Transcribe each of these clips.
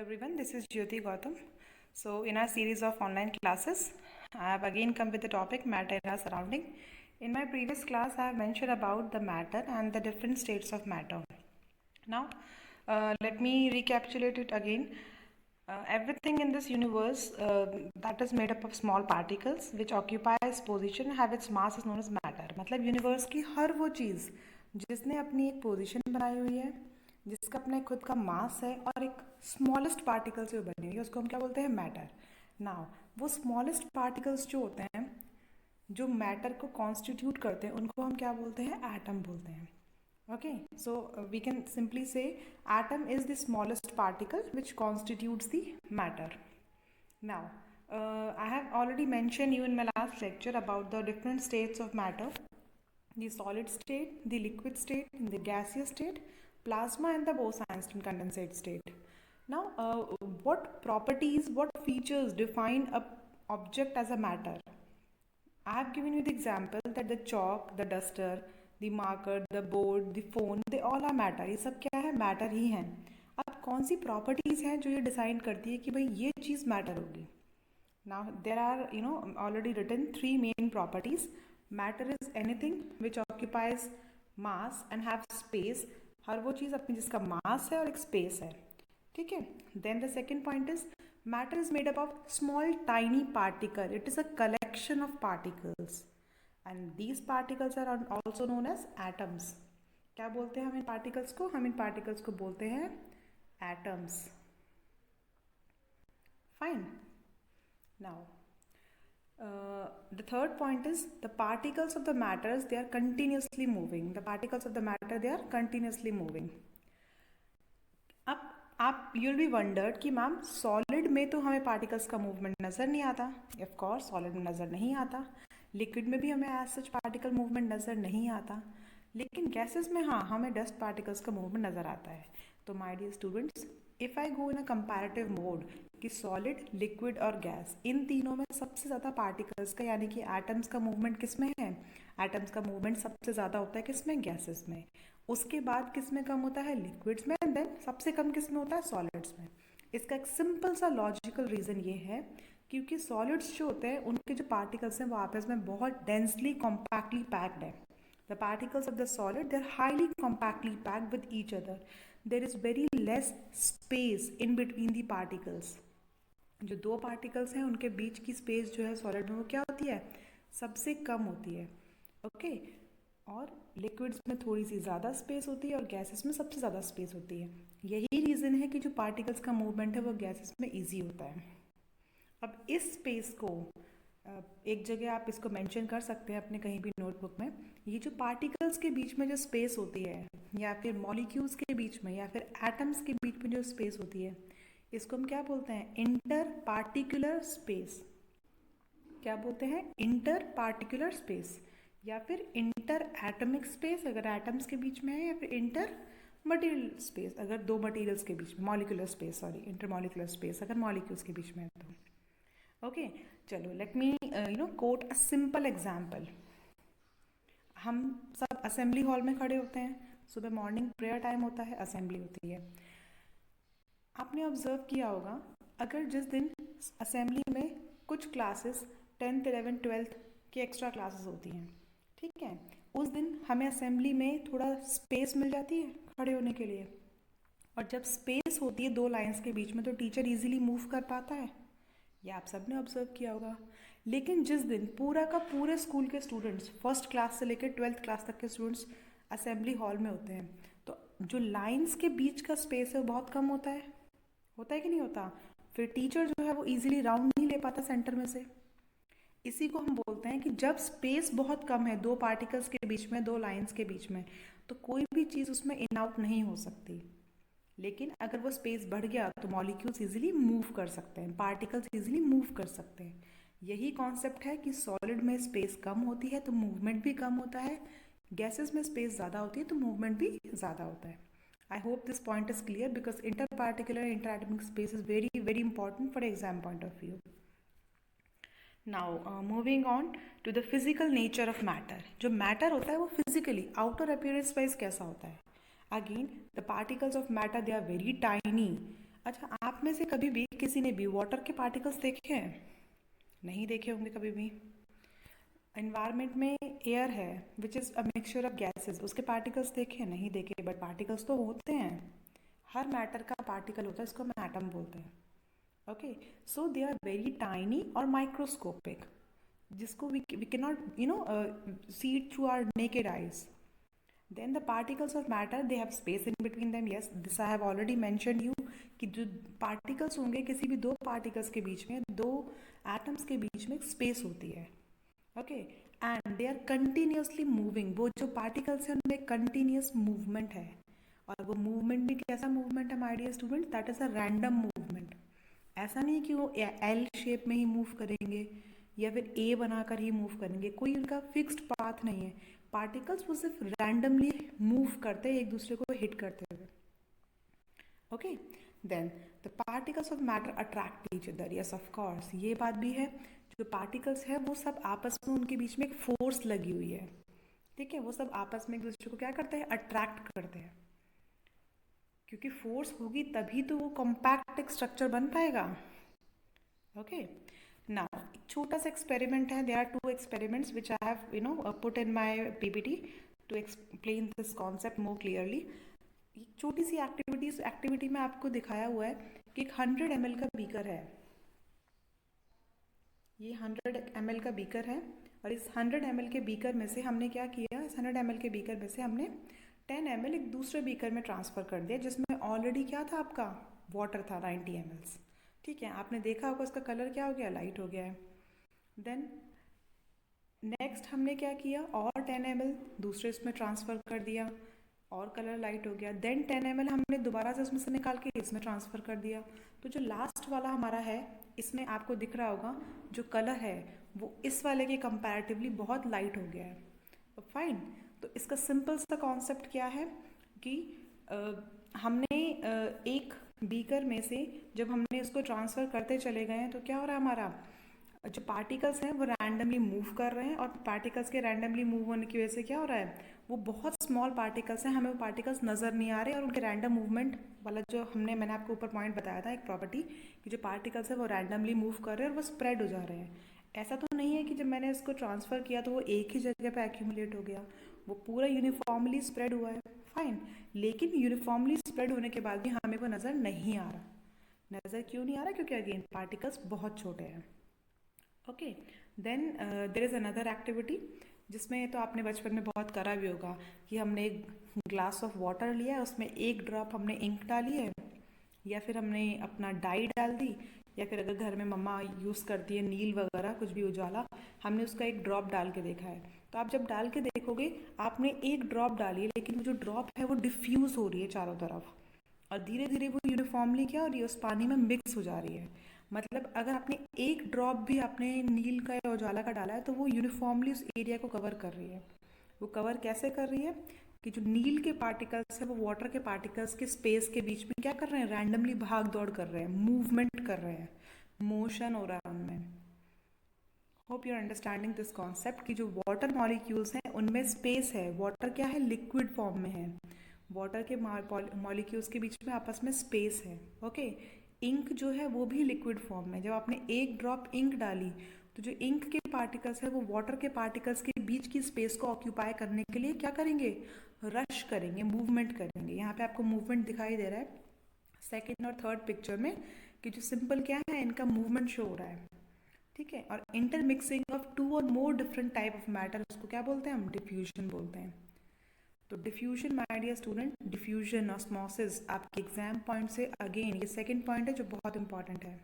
Everyone, this is Jyoti Gautam. So, in our series of online classes, I have again come with the topic matter in our surrounding. In my previous class, I have mentioned about the matter and the different states of matter. Now, let me recapitulate it again. Everything in this universe that is made up of small particles which occupies position have its mass is known as matter. मतलब universe की हर वो चीज़ जिसने अपनी एक position बनाई हुई है, जिसका अपना एक खुद का मास है और एक स्मॉलेस्ट पार्टिकल से बनी हुई है, उसको हम क्या बोलते हैं? मैटर. नाउ वो स्मॉलेस्ट पार्टिकल्स जो होते हैं, जो मैटर को कॉन्स्टिट्यूट करते हैं, उनको हम क्या बोलते हैं? एटम बोलते हैं. Okay, so we can simply say atom is the smallest particle which constitutes the matter. Now, I have already mentioned you in my last lecture about the different states of matter: the solid state, the liquid state, the gaseous state, plasma, and the Bose-Einstein condensate state. Now, what properties, what features define a object as a matter? I have given you the example that the chalk, the duster, the marker, the board, the phone, they all are matter. ये सब क्या है? Matter ही हैं. अब कौन सी properties हैं जो ये डिसाइड करती है कि भाई ये चीज़ मैटर होगी? Now there are already written three main properties. Matter is anything which occupies mass and have space. हर वो चीज़ अपनी जिसका मास है और एक स्पेस है. ठीक है. Then the second point is matter is made up of small tiny particle. It is a collection of particles. And these particles are also known as atoms. क्या बोलते हैं हम इन particles को? हम इन particles को बोलते हैं atoms. Fine. Now, the third point is the particles of the matters, they are continuously moving. The particles of the matter, they are continuously moving. अब आप you'll be wondered कि मैम सॉलिड में तो हमें particles का movement नज़र नहीं आता. ऑफ कोर्स सॉलिड में नज़र नहीं आता. लिक्विड में भी हमें एज सच पार्टिकल मूवमेंट नज़र नहीं आता. लेकिन गैसेस में हाँ, हमें डस्ट पार्टिकल्स का मूवमेंट नज़र आता है. तो my dear students, if I go in a comparative mode कि सॉलिड, लिक्विड और गैस, इन तीनों में सबसे ज़्यादा पार्टिकल्स का यानी कि एटम्स का मूवमेंट किस में है? एटम्स का मूवमेंट सबसे ज़्यादा होता है किस में? गैसेस में. उसके बाद किस में कम होता है? लिक्विड्स में. एंड देन सबसे कम किस में होता है? सॉलिड्स में. इसका एक सिंपल सा लॉजिकल रीज़न ये है क्योंकि सॉलिड्स जो होते हैं उनके जो पार्टिकल्स हैं वो आपस में बहुत डेंसली कॉम्पैक्टली पैक्ड है. The particles of the solid they are highly compactly packed with each other. There is very less space in between the particles. जो दो पार्टिकल्स हैं उनके बीच की स्पेस जो है सॉलिड में वो क्या होती है? सबसे कम होती है. ओके. और लिक्विड्स में थोड़ी सी ज़्यादा स्पेस होती है और गैसेस में सबसे ज़्यादा स्पेस होती है. यही रीज़न है कि जो पार्टिकल्स का मूवमेंट है वो गैसेस में ईजी होता है. अब इस स्पेस को एक जगह आप इसको मेंशन कर सकते हैं अपने कहीं भी नोटबुक में. ये जो पार्टिकल्स के बीच में जो स्पेस होती है या फिर मॉलिक्यूल्स के बीच में या फिर एटम्स के बीच में जो स्पेस होती है, इसको हम क्या बोलते हैं? Inter particular space. क्या बोलते हैं? इंटर पार्टिकुलर स्पेस या फिर इंटर एटमिक स्पेस अगर एटम्स के बीच में है, या फिर इंटर मटेरियल स्पेस अगर दो मटेरियल्स के बीच में, molecular space, sorry, inter molecular space अगर मॉलिक्यूल्स के बीच में है तो. ओके, चलो let me quote a simple example. हम सब असेंबली हॉल में खड़े होते हैं. सुबह मॉर्निंग प्रेयर टाइम होता है, असेंबली होती है. आपने ऑब्जर्व किया होगा अगर जिस दिन असेंबली में कुछ क्लासेस 10th 11th 12th की एक्स्ट्रा क्लासेस होती हैं, ठीक है, उस दिन हमें असेंबली में थोड़ा स्पेस मिल जाती है खड़े होने के लिए. और जब स्पेस होती है दो लाइंस के बीच में तो टीचर इजीली मूव कर पाता है. ये आप सब ने ऑब्जर्व किया होगा. लेकिन जिस दिन पूरा का पूरे स्कूल के स्टूडेंट्स, फर्स्ट क्लास से लेकर 12th क्लास तक के स्टूडेंट्स असेंबली हॉल में होते हैं, तो जो लाइंस के बीच का स्पेस है वो बहुत कम होता है. होता है कि नहीं होता? फिर टीचर जो है वो इजीली राउंड नहीं ले पाता सेंटर में से. इसी को हम बोलते हैं कि जब स्पेस बहुत कम है दो पार्टिकल्स के बीच में, दो लाइंस के बीच में, तो कोई भी चीज़ उसमें इन आउट नहीं हो सकती. लेकिन अगर वो स्पेस बढ़ गया तो मॉलिक्यूल्स इजीली मूव कर सकते हैं, पार्टिकल्स इजीली मूव कर सकते हैं. यही कॉन्सेप्ट है कि सॉलिड में स्पेस कम होती है तो मूवमेंट भी कम होता है. गैसेस में स्पेस ज़्यादा होती है तो मूवमेंट भी ज़्यादा होता है. I hope this point is clear because interparticular interatomic space is very very important for exam point of view. Now moving on to the physical nature of matter. जो matter होता है वो physically outer appearance wise कैसा होता है? Again, the particles of matter they are very tiny अच्छा, आप में से कभी भी किसी ने भी वाटर के पार्टिकल्स देखे हैं? नहीं देखे होंगे कभी भी। एनवायरनमेंट में एयर है which is a mixture of gases, उसके पार्टिकल्स देखे? नहीं देखे, बट पार्टिकल्स तो होते हैं। हर मैटर का पार्टिकल होता है, इसको हम एटम बोलते हैं। Okay, so they are very tiny और माइक्रोस्कोपिक, जिसको we can not see it through our naked eyes. Then the particles of matter, they have space in between them. Yes, this I have already mentioned you कि जो particles होंगे किसी भी दो particles के बीच में, दो atoms के बीच में स्पेस होती है। Okay, and they are continuously moving. वो जो पार्टिकल्स हैं उनमें कंटिन्यूस मूवमेंट है, और वो मूवमेंट भी कैसा मूवमेंट है my dear student? That is a random movement. ऐसा नहीं कि वो एल शेप में ही मूव करेंगे या फिर ए बनाकर ही मूव करेंगे, कोई उनका फिक्स्ड पाथ नहीं है। पार्टिकल्स वो सिर्फ रैंडमली मूव करते हैं एक दूसरे को हिट करते हुए। Okay, then the particles of matter attract each other. Yes of course, ये बात भी है। जो पार्टिकल्स है वो सब आपस में, उनके बीच में एक फोर्स लगी हुई है। ठीक है, वो सब आपस में एक दूसरे को क्या करते हैं? अट्रैक्ट करते हैं, क्योंकि फोर्स होगी तभी तो वो कॉम्पैक्ट एक स्ट्रक्चर बन पाएगा। ओके, नाउ एक छोटा सा एक्सपेरिमेंट है। There are two experiments which I have put in my PPT to explain this concept more clearly. एक छोटी सी एक्टिविटी में आपको दिखाया हुआ है कि एक 100 ml का बीकर है। ये 100 ml का बीकर है, और इस 100 ml के बीकर में से हमने क्या किया? इस 100 ml के बीकर में से हमने 10 ml एक दूसरे बीकर में ट्रांसफ़र कर दिया, जिसमें ऑलरेडी क्या था आपका? वाटर था 90 ml। ठीक है, आपने देखा होगा उसका कलर क्या हो गया? लाइट हो गया है। देन नेक्स्ट हमने क्या किया? और 10 ml दूसरे इसमें ट्रांसफ़र कर दिया, और कलर लाइट हो गया। देन 10 ml हमने दोबारा से उसमें से निकाल के इसमें ट्रांसफ़र कर दिया। तो जो लास्ट वाला हमारा है, इसमें आपको दिख रहा होगा जो कलर है वो इस वाले के कंपैरेटिवली बहुत लाइट हो गया है। फाइन, तो इसका सिंपल सा कॉन्सेप्ट क्या है कि हमने एक बीकर में से जब हमने इसको ट्रांसफ़र करते चले गए हैं तो क्या हो रहा है? हमारा जो पार्टिकल्स हैं वो रैंडमली मूव कर रहे हैं, और पार्टिकल्स के रैंडमली मूव होने की वजह से क्या हो रहा है? वो बहुत स्मॉल पार्टिकल्स हैं, हमें वो पार्टिकल्स नज़र नहीं आ रहे, और उनके रैंडम मूवमेंट वाला जो मैंने आपको ऊपर पॉइंट बताया था, एक प्रॉपर्टी कि जो पार्टिकल्स है वो रैंडमली मूव कर रहे हैं और वो स्प्रेड हो जा रहे हैं। ऐसा तो नहीं है कि जब मैंने इसको ट्रांसफ़र किया तो वो एक ही जगह पे एक्यूमुलेट हो गया, वो पूरा यूनिफॉर्मली स्प्रेड हुआ है। फाइन, लेकिन यूनिफॉर्मली स्प्रेड होने के बाद भी हमें वो नज़र नहीं आ रहा। नज़र क्यों नहीं आ रहा? क्योंकि अगेन पार्टिकल्स बहुत छोटे हैं। Okay, then there is another activity, जिसमें तो आपने बचपन में बहुत करा भी होगा कि हमने एक ग्लास ऑफ वाटर लिया है, उसमें एक ड्रॉप हमने इंक डाली है, या फिर हमने अपना डाई डाल दी, या फिर अगर घर में मम्मा यूज़ करती है नील वगैरह कुछ भी उजाला, हमने उसका एक ड्रॉप डाल के देखा है। तो आप जब डाल के देखोगे, आपने एक ड्रॉप डाली है, लेकिन वो जो ड्रॉप है वो डिफ्यूज़ हो रही है चारों तरफ, और धीरे धीरे वो यूनिफॉर्मली क्या हो रही है? उस पानी में मिक्स हो जा रही है। मतलब अगर आपने एक ड्रॉप भी आपने नील का या उजाला का डाला है तो वो यूनिफॉर्मली उस एरिया को कवर कर रही है। वो कवर कैसे कर रही है? कि जो नील के पार्टिकल्स है वो वाटर के पार्टिकल्स के स्पेस के बीच में क्या कर रहे हैं? रैंडमली भाग दौड़ कर रहे हैं, मूवमेंट कर रहे हैं, मोशन हो रहा है उनमें। Hope you are understanding this concept कि जो वाटर मॉलिक्यूल्स हैं उनमें स्पेस है। वाटर क्या है? लिक्विड फॉर्म में है। वाटर के मॉलिक्यूल्स के बीच में आपस में स्पेस है। ओके, इंक जो है वो भी लिक्विड फॉर्म में। जब आपने एक ड्रॉप इंक डाली तो जो इंक के पार्टिकल्स है वो वाटर के पार्टिकल्स के बीच की स्पेस को ऑक्यूपाई करने के लिए क्या करेंगे? रश करेंगे, मूवमेंट करेंगे। यहाँ पे आपको मूवमेंट दिखाई दे रहा है सेकेंड और थर्ड पिक्चर में, कि जो सिंपल क्या है, इनका मूवमेंट शो हो रहा है। ठीक है, और इंटरमिक्सिंग ऑफ टू और more different type of matter, उसको क्या बोलते हैं? हम डिफ्यूजन बोलते हैं। तो diffusion my dear student, diffusion osmosis आपके एग्जाम पॉइंट से अगेन ये सेकंड पॉइंट है जो बहुत इंपॉर्टेंट है।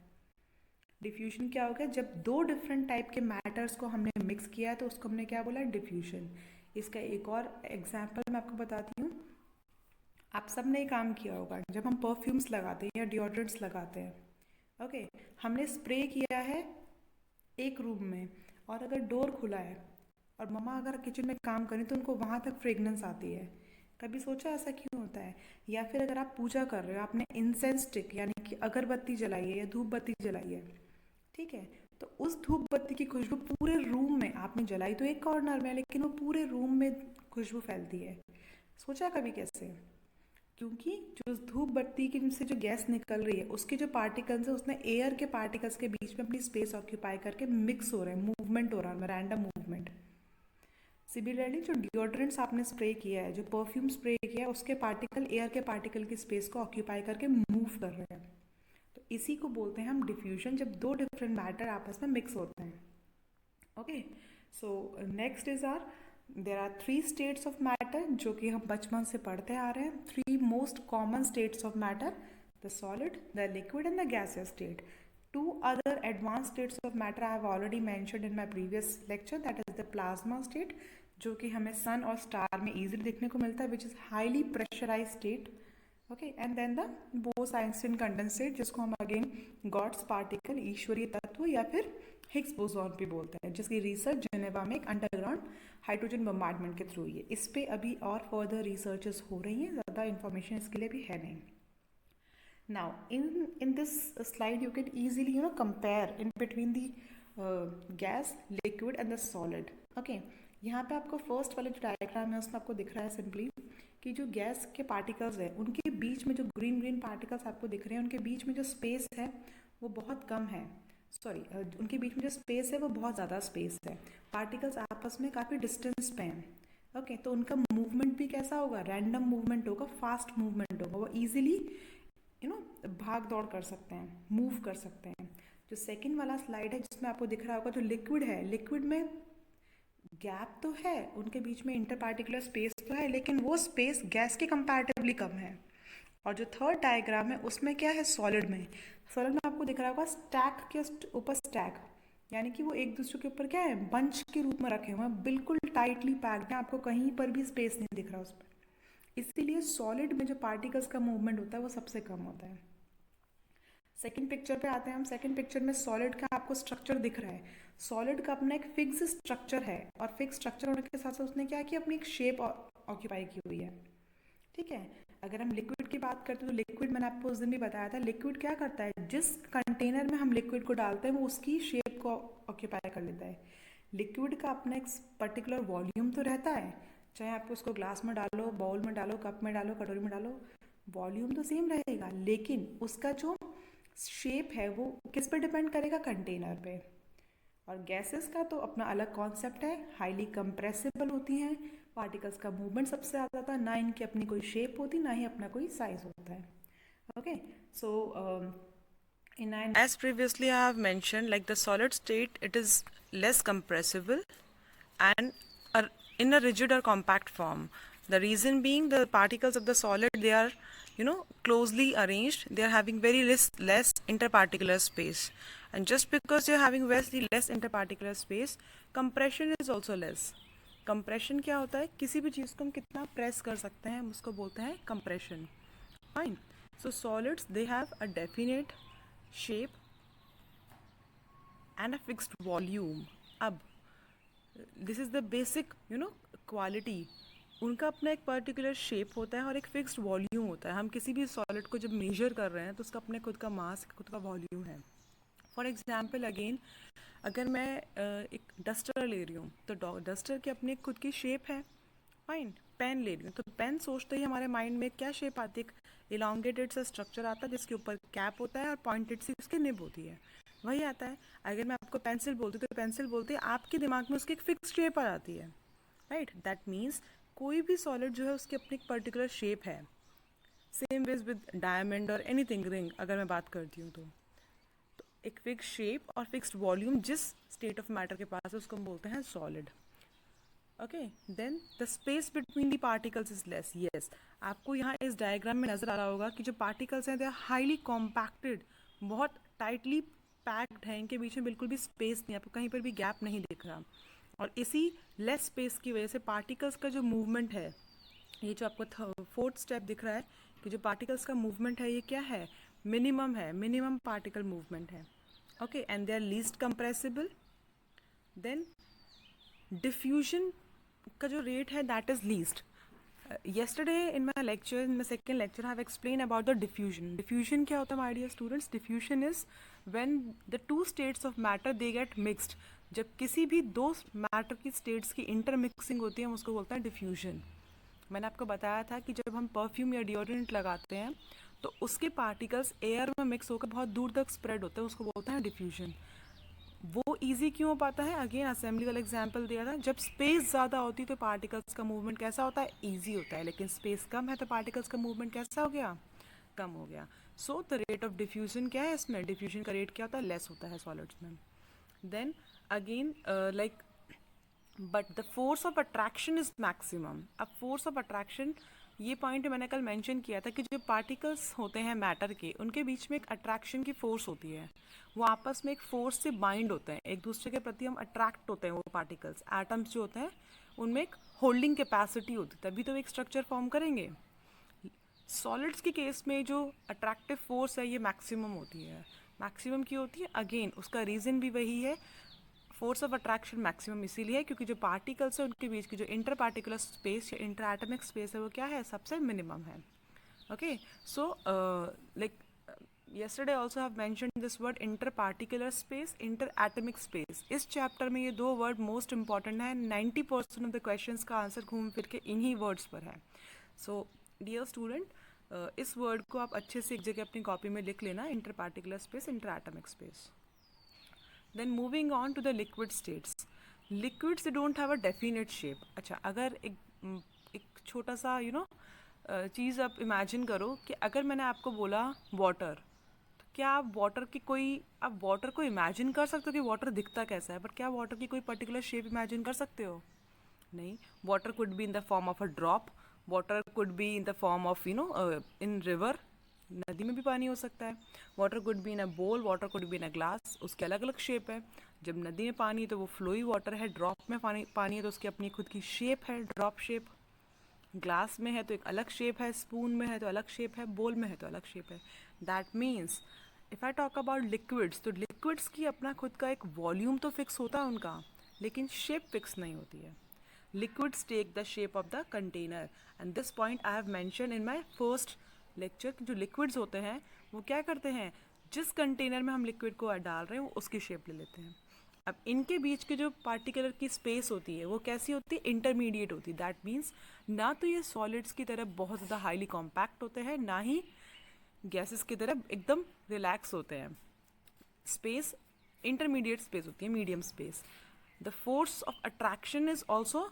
डिफ्यूजन क्या हो गया? जब दो डिफरेंट टाइप के मैटर्स को हमने मिक्स किया है तो उसको हमने क्या बोला? डिफ्यूजन। इसका एक और एग्जाम्पल मैं आपको बताती हूँ। आप सब ने काम किया होगा, जब हम परफ्यूम्स लगाते हैं या डिओड्रेंट्स लगाते हैं। ओके, हमने स्प्रे किया है एक रूम में, और अगर डोर खुला है और मम्मा अगर किचन में काम करें तो उनको वहाँ तक फ्रेगनेंस आती है। कभी सोचा ऐसा क्यों होता है? या फिर अगर आप पूजा कर रहे हो, आपने इंसेंस स्टिक यानी कि अगरबत्ती जलाई है या धूप बत्ती जलाई है, ठीक है, तो उस धूप बत्ती की खुशबू पूरे रूम में, आपने जलाई तो एक कॉर्नर में लेकिन वो पूरे रूम में खुशबू फैलती है। सोचा कभी कैसे? क्योंकि जो धूप बत्ती की से जो गैस निकल रही है उसके जो पार्टिकल्स है उसने एयर के पार्टिकल्स के बीच में अपनी स्पेस ऑक्यूपाई करके मिक्स हो रहा है, मूवमेंट हो रहा है, रैंडम मूवमेंट। सिमिलरली जो डिओड्रेंट्स आपने स्प्रे किया है, जो परफ्यूम स्प्रे किया है, उसके पार्टिकल एयर के पार्टिकल की स्पेस को ऑक्यूपाई करके मूव कर रहे हैं। तो इसी को बोलते हैं हम डिफ्यूजन, जब दो डिफरेंट मैटर आपस में मिक्स होते हैं। Okay, so next is are there are three states of matter जो कि हम बचपन से पढ़ते आ रहे हैं। Three most common states of matter, the solid, the liquid and the gaseous state. Two other advanced states of matter I have already mentioned in my previous lecture, that is the plasma state, जो कि हमें सन और star में easily देखने को मिलता है, which is highly pressurized state. Okay, and then the Bose-Einstein condensate, जिसको हम again God's particle, ईश्वरीय तत्व या फिर हिग्स बोसॉन भी बोलते हैं, जिसकी रिसर्च जेनेवा में एक अंडरग्राउंड हाइड्रोजन बम्बार्डमेंट के थ्रू हुई है। इस पे अभी और फर्दर रिसर्चेस हो रही हैं, ज़्यादा इन्फॉर्मेशन इसके लिए भी है नहीं। Now, in this slide, you can easily compare in between the gas, liquid and the solid. Okay, यहाँ पे आपको फर्स्ट वाले जो डायग्राम है उसमें आपको दिख रहा है सिंपली कि जो गैस के पार्टिकल्स हैं उनके बीच में जो ग्रीन ग्रीन पार्टिकल्स आपको दिख रहे हैं उनके बीच में जो स्पेस है वो बहुत कम है। सॉरी, उनके बीच में जो स्पेस है वो बहुत ज़्यादा स्पेस है। पार्टिकल्स आपस में काफ़ी डिस्टेंस पे हैं। ओके, तो उनका मूवमेंट भी कैसा होगा, रैंडम मूवमेंट होगा, फास्ट मूवमेंट होगा, वो ईजिली भाग दौड़ कर सकते हैं, मूव कर सकते हैं। जो सेकंड वाला स्लाइड है जिसमें आपको दिख रहा होगा जो लिक्विड है, लिक्विड में गैप तो है, उनके बीच में इंटर पार्टिकुलर स्पेस तो है, लेकिन वो स्पेस गैस के कंपैरेटिवली कम है। और जो थर्ड डायग्राम है उसमें क्या है, सॉलिड में, सॉलिड में आपको दिख रहा होगा स्टैक के ऊपर स्टैक, यानी कि वो एक दूसरे के ऊपर क्या है, बंच के रूप में रखे हुए हैं, बिल्कुल टाइटली पैक्ड है, आपको कहीं पर भी स्पेस नहीं दिख रहा उस पर। इसीलिए सॉलिड में जो पार्टिकल्स का मूवमेंट होता है वो सबसे कम होता है। सेकंड पिक्चर पे आते हैं हम। सेकंड पिक्चर में सॉलिड का आपको स्ट्रक्चर दिख रहा है। सॉलिड का अपना एक फिक्स स्ट्रक्चर है और फिक्स स्ट्रक्चर होने के साथ साथ उसने क्या किया, अपनी एक शेप ऑक्यूपाई की हुई है। ठीक है, अगर हम लिक्विड की बात करते हैं तो लिक्विड मैंने आपको उस दिन भी बताया था, लिक्विड क्या करता है, जिस कंटेनर में हम लिक्विड को डालते हैं वो उसकी शेप को ऑक्यूपाई कर लेता है। लिक्विड का अपना एक पर्टिकुलर वॉल्यूम तो रहता है, चाहे आप उसको ग्लास में डालो, बाउल में डालो, कप में डालो, कटोरी में डालो, वॉल्यूम तो सेम रहेगा, लेकिन उसका जो शेप है वो किस पे डिपेंड करेगा, कंटेनर पे। और गैसेस का तो अपना अलग कॉन्सेप्ट है, हाईली कंप्रेसिबल होती हैं, पार्टिकल्स का मूवमेंट सबसे ज़्यादा था, ना इनकी अपनी कोई शेप होती, ना ही अपना कोई साइज होता है। Okay, so as previously I have mentioned, like the solid state, it is less compressible and in a rigid or compact form. The reason being, the particles of the solid, they are closely arranged, they are having very less interparticular space, and just because you're having very less interparticular space, compression is also less. Compression क्या होता है, किसी भी चीज़ को हम कितना press कर सकते हैं हम उसको बोलते हैं compression. Fine, so solids they have a definite shape and a fixed volume. अब this is the basic quality, उनका अपना एक पर्टिकुलर शेप होता है और एक फिक्स्ड वॉल्यूम होता है। हम किसी भी सॉलिड को जब मेजर कर रहे हैं तो उसका अपने खुद का मास, खुद का वॉल्यूम है। फॉर एग्जाम्पल अगेन, अगर मैं एक डस्टर ले रही हूँ तो डस्टर की अपनी खुद की शेप है। फाइन, पेन ले रही हूँ तो पेन सोचते ही हमारे माइंड में क्या शेप आती है, इलांगेटेड सा स्ट्रक्चर आता है जिसके ऊपर कैप होता है और पॉइंटेड सी उसकी निब होती है, वही आता है। अगर मैं आपको पेंसिल बोलती हूँ तो पेंसिल बोलते हैं, आपके दिमाग में उसकी एक फिक्स शेप आ जाती है। राइट, दैट मीन्स कोई भी सॉलिड जो है उसकी अपनी एक पर्टिकुलर शेप है। सेम वेज विद डायमंड और एनीथिंग, रिंग अगर मैं बात करती हूँ तो एक फिक्स शेप और फिक्स्ड वॉल्यूम जिस स्टेट ऑफ मैटर के पास है उसको हम बोलते हैं solid. Okay, then the space between the particles is less. Yes, आपको यहाँ इस डायग्राम में नजर आ रहा होगा कि जो पार्टिकल्स हैं दे आर हाईली कॉम्पैक्टेड, बहुत टाइटली पैक्ड हैं, इनके बीच में बिल्कुल भी स्पेस नहीं, आपको कहीं पर भी गैप नहीं दिख रहा। और इसी लेस स्पेस की वजह से पार्टिकल्स का जो मूवमेंट है, ये जो आपको फोर्थ स्टेप दिख रहा है कि जो पार्टिकल्स का मूवमेंट है ये क्या है, मिनिमम है, मिनिमम पार्टिकल मूवमेंट है। Okay, and they are least compressible. Then diffusion का जो रेट है that is least. yesterday in my lecture, in my second lecture, I have explained about the diffusion. Diffusion क्या होता है my dear students? Diffusion is when the two states of matter they get mixed. जब किसी भी दो matter की states की intermixing होती है हम उसको बोलते हैं डिफ्यूजन। मैंने आपको बताया था कि जब हम परफ्यूम या डिओड्रेंट लगाते हैं तो उसके पार्टिकल्स एयर में मिक्स होकर बहुत दूर तक स्प्रेड होते हैं, उसको बोलते हैं डिफ्यूजन। वो इजी क्यों हो पाता है? अगेन असेंबली वाला एग्जांपल दिया था, जब स्पेस ज़्यादा होती है तो पार्टिकल्स का मूवमेंट कैसा होता है? ईजी होता है, लेकिन स्पेस कम है तो पार्टिकल्स का मूवमेंट कैसा हो गया? कम हो गया। So the rate of diffusion क्या है इसमें? डिफ्यूजन का रेट क्या होता है? लेस होता है सॉलिड्स में। Then again like but the force of attraction is maximum. अब फोर्स ऑफ अट्रैक्शन, ये पॉइंट मैंने कल मेंशन किया था कि जो पार्टिकल्स होते हैं मैटर के, उनके बीच में एक अट्रैक्शन की फोर्स होती है। वो आपस में एक फोर्स से बाइंड होते हैं, एक दूसरे के प्रति हम अट्रैक्ट होते हैं। वो पार्टिकल्स, एटम्स जो होते हैं, उनमें एक होल्डिंग कैपेसिटी होती है, तभी तो एक स्ट्रक्चर फॉर्म करेंगे। सॉलिड्स के केस में जो अट्रैक्टिव फोर्स है ये मैक्सिमम होती है। मैक्सिमम क्यों होती है? अगेन उसका रीज़न भी वही है, फोर्स ऑफ अट्रैक्शन मैक्सिमम इसीलिए है क्योंकि जो पार्टिकल्स है उनके बीच की जो इंटर पार्टिकुलर स्पेस या इंटर एटमिक स्पेस है वो क्या है? सबसे मिनिमम है। Okay, so like yesterday also have mentioned this word interparticular space, interatomic space। इस चैप्टर में ये दो वर्ड मोस्ट इंपॉर्टेंट है। 90% ऑफ द क्वेश्चंस का आंसर घूम फिर के इन्हीं वर्ड्स पर है। सो डियर स्टूडेंट, इस वर्ड को आप अच्छे से एक जगह अपनी कॉपी में लिख लेना, interparticular space, interatomic space. Then moving on to the liquid states. Liquids they don't have a definite shape. अच्छा, अगर एक छोटा सा चीज़ आप इमेजिन करो कि अगर मैंने आपको बोला वाटर, तो क्या आप वाटर को इमेजिन कर सकते हो कि वाटर दिखता कैसा है? बट क्या वाटर की कोई पर्टिकुलर शेप इमेजिन कर सकते हो? नहीं। Water could be in the form of a drop, water could be in the form of in river, नदी में भी पानी हो सकता है। वाटर कुड बी इन अ बोल, water could be in a glass, उसके अलग अलग शेप है। जब नदी में पानी है तो वो फ्लोई वाटर है, ड्रॉप में पानी है तो उसकी अपनी खुद की शेप है, ड्रॉप शेप। ग्लास में है तो एक अलग शेप है, स्पून में है तो अलग शेप है, बोल में है तो अलग शेप है। That means if I talk about liquids, तो लिक्विड्स की अपना खुद का एक वॉल्यूम तो फिक्स होता है उनका, लेकिन शेप फिक्स नहीं होती है। Liquids take the shape of the container, and this point I have mention in my first lecture. जो लिक्विड्स होते हैं वो क्या करते हैं, जिस कंटेनर में हम लिक्विड को डाल रहे हैं वो उसकी शेप ले लेते हैं। अब इनके बीच के जो पार्टिकुलर की स्पेस होती है वो कैसी होती है? इंटरमीडिएट होती है। दैट मीन्स ना तो ये सॉलिड्स की तरह बहुत ज़्यादा हाईली कॉम्पैक्ट होते हैं, ना ही गैसेस की तरह एकदम रिलैक्स होते हैं। स्पेस इंटरमीडिएट स्पेस होती है, medium space. The force of attraction is also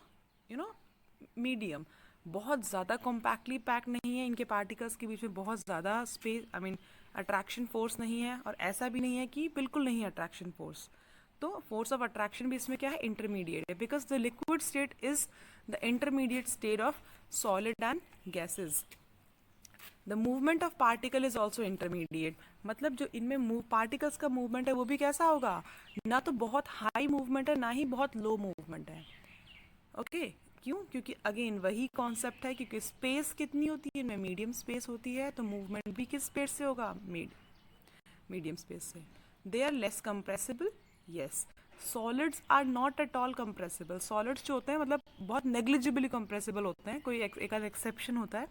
medium. बहुत ज़्यादा कॉम्पैक्टली पैक नहीं है, इनके पार्टिकल्स के बीच में बहुत ज़्यादा स्पेस अट्रैक्शन फोर्स नहीं है, और ऐसा भी नहीं है कि बिल्कुल नहीं है अट्रैक्शन फोर्स। तो फोर्स ऑफ अट्रैक्शन भी इसमें क्या है? इंटरमीडिएट है, because the liquid state is the intermediate state of solid and gases. The movement of particle is also intermediate, मतलब जो इनमें पार्टिकल्स का मूवमेंट है वो भी कैसा होगा? ना तो बहुत हाई मूवमेंट है, ना ही बहुत लो मूवमेंट है। ओके, क्यों? क्योंकि अगेन वही कॉन्सेप्ट है, क्योंकि स्पेस कितनी होती है इनमें? मीडियम स्पेस होती है, तो मूवमेंट भी किस स्पेस से होगा? मीडियम स्पेस से। They are less compressible, yes. Solids are not at all compressible. Solids जो होते हैं मतलब बहुत नेग्लिजिबली कंप्रेसिबल होते हैं, कोई एक आध एक्सेप्शन होता है,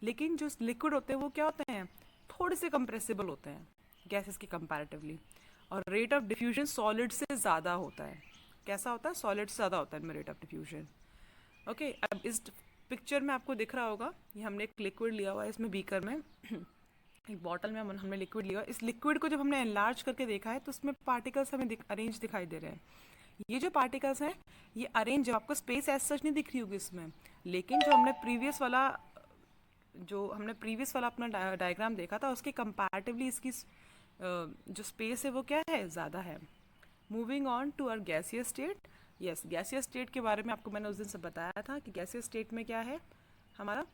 लेकिन जो लिक्विड होते हैं वो क्या होते हैं? थोड़े से कंप्रेसिबल होते हैं गैसेस के कंपैरेटिवली। और रेट ऑफ डिफ्यूजन सॉलिड से ज़्यादा होता है। कैसा होता है? सॉलिड से ज़्यादा होता है इनमें रेट ऑफ डिफ्यूजन। ओके, अब इस पिक्चर में आपको दिख रहा होगा, ये हमने एक लिक्विड लिया हुआ है, इसमें बीकर में एक बॉटल में हमने लिक्विड लिया। इस लिक्विड को जब हमने एनलार्ज करके देखा है तो उसमें पार्टिकल्स हमें अरेंज दिखाई दे रहे हैं। ये जो पार्टिकल्स हैं ये अरेंज, जब आपको स्पेस एज सच नहीं दिख रही होगी इसमें, लेकिन जो हमने प्रीवियस वाला अपना डायग्राम देखा था उसके कंपैरेटिवली इसकी जो स्पेस है वो क्या है? ज़्यादा है। Moving on to our gaseous state. Yes, gaseous state के बारे में आपको मैंने उस दिन से बताया था कि गैसियस स्टेट में क्या है हमारा,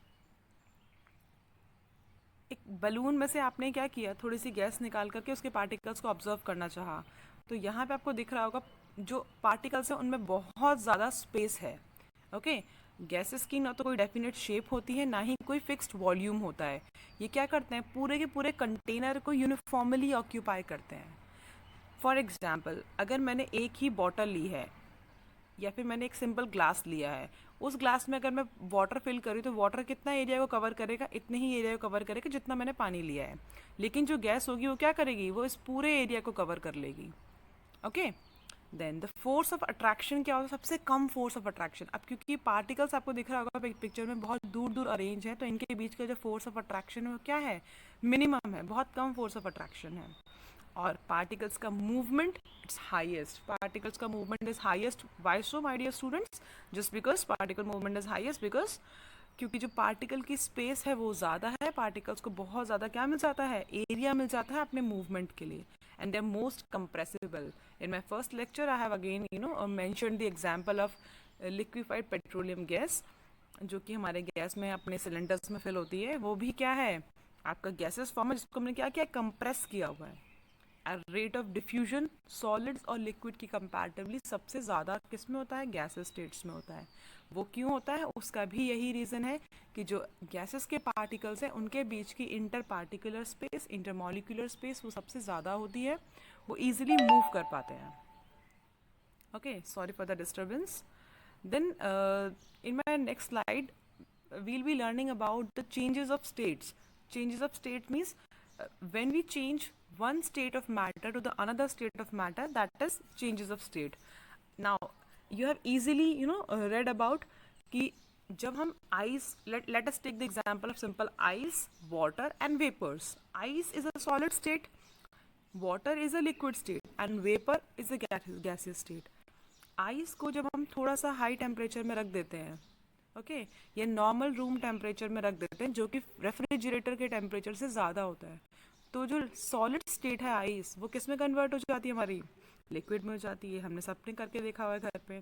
एक बलून में से आपने क्या किया, थोड़ी सी गैस निकाल करके उसके पार्टिकल्स को ऑब्जर्व करना चाहा, तो यहाँ पे आपको दिख रहा होगा जो पार्टिकल्स हैं उनमें बहुत ज़्यादा स्पेस है। ओके, गैसेस की ना तो कोई डेफिनेट शेप होती है, ना ही कोई फिक्स्ड वॉल्यूम होता है। ये क्या करते हैं? पूरे के पूरे कंटेनर को यूनिफॉर्मली ऑक्यूपाई करते हैं। फॉर एग्जाम्पल, अगर मैंने एक ही बॉटल ली है या फिर मैंने एक सिंपल ग्लास लिया है, उस ग्लास में अगर मैं वाटर फिल करूँ तो वाटर कितना एरिया को कवर करेगा? इतने ही एरिया को कवर करेगा जितना मैंने पानी लिया है। लेकिन जो गैस होगी वो क्या करेगी? वो इस पूरे एरिया को कवर कर लेगी। Okay, then the force of attraction क्या होता है, सबसे कम फोर्स ऑफ अट्रैक्शन। अब क्योंकि पार्टिकल्स आपको दिख रहा होगा पिक्चर में बहुत दूर दूर अरेंज है, तो इनके बीच का जो फोर्स ऑफ अट्रैक्शन है वो क्या है, मिनिमम है, बहुत कम फोर्स ऑफ अट्रैक्शन है। और पार्टिकल्स का मूवमेंट इट्स हाईएस्ट, पार्टिकल्स का movement is highest. Why so my dear students, just because particle movement is highest, because क्योंकि जो पार्टिकल की स्पेस है वो ज़्यादा है, पार्टिकल्स को बहुत ज़्यादा क्या मिल जाता है, एरिया मिल जाता है अपने मूवमेंट के लिए, and they are most compressible. In my first lecture I have again mention the example of liquefied petroleum gas, जो कि हमारे गैस में अपने सिलेंडर्स में फिल होती है। वो भी क्या है, आपका गैसेस फॉर्म है जिसको हमने क्या किया, कंप्रेस किया हुआ है। रेट ऑफ डिफ्यूजन सॉलिड्स और लिक्विड की कंपैरेटिवली सबसे ज़्यादा किस में होता है, गैसेस स्टेट्स में होता है। वो क्यों होता है, उसका भी यही रीज़न है कि जो गैसेस के पार्टिकल्स हैं उनके बीच की inter particular space, intermolecular space वो सबसे ज़्यादा होती है, वो ईजिली मूव कर पाते हैं। Okay, sorry for the disturbance. Then in my next slide we'll be learning about the changes of states. Changes of state means when we change one state of matter to the another state of matter, that is changes of state. Now you have easily read about कि जब हम ice, let us take the example of simple ice, water and vapors. Ice is a solid state, water is a liquid state and vapor is a gaseous state. Ice को जब हम थोड़ा सा high temperature में रख देते हैं, okay, ये नॉर्मल रूम टेम्परेचर में रख देते हैं जो कि रेफ्रिजरेटर के टेम्परेचर से ज़्यादा होता है, तो जो सॉलिड स्टेट है आइस वो किस में कन्वर्ट हो जाती है, हमारी लिक्विड में हो जाती है। हमने सबने करके देखा हुआ है घर पे।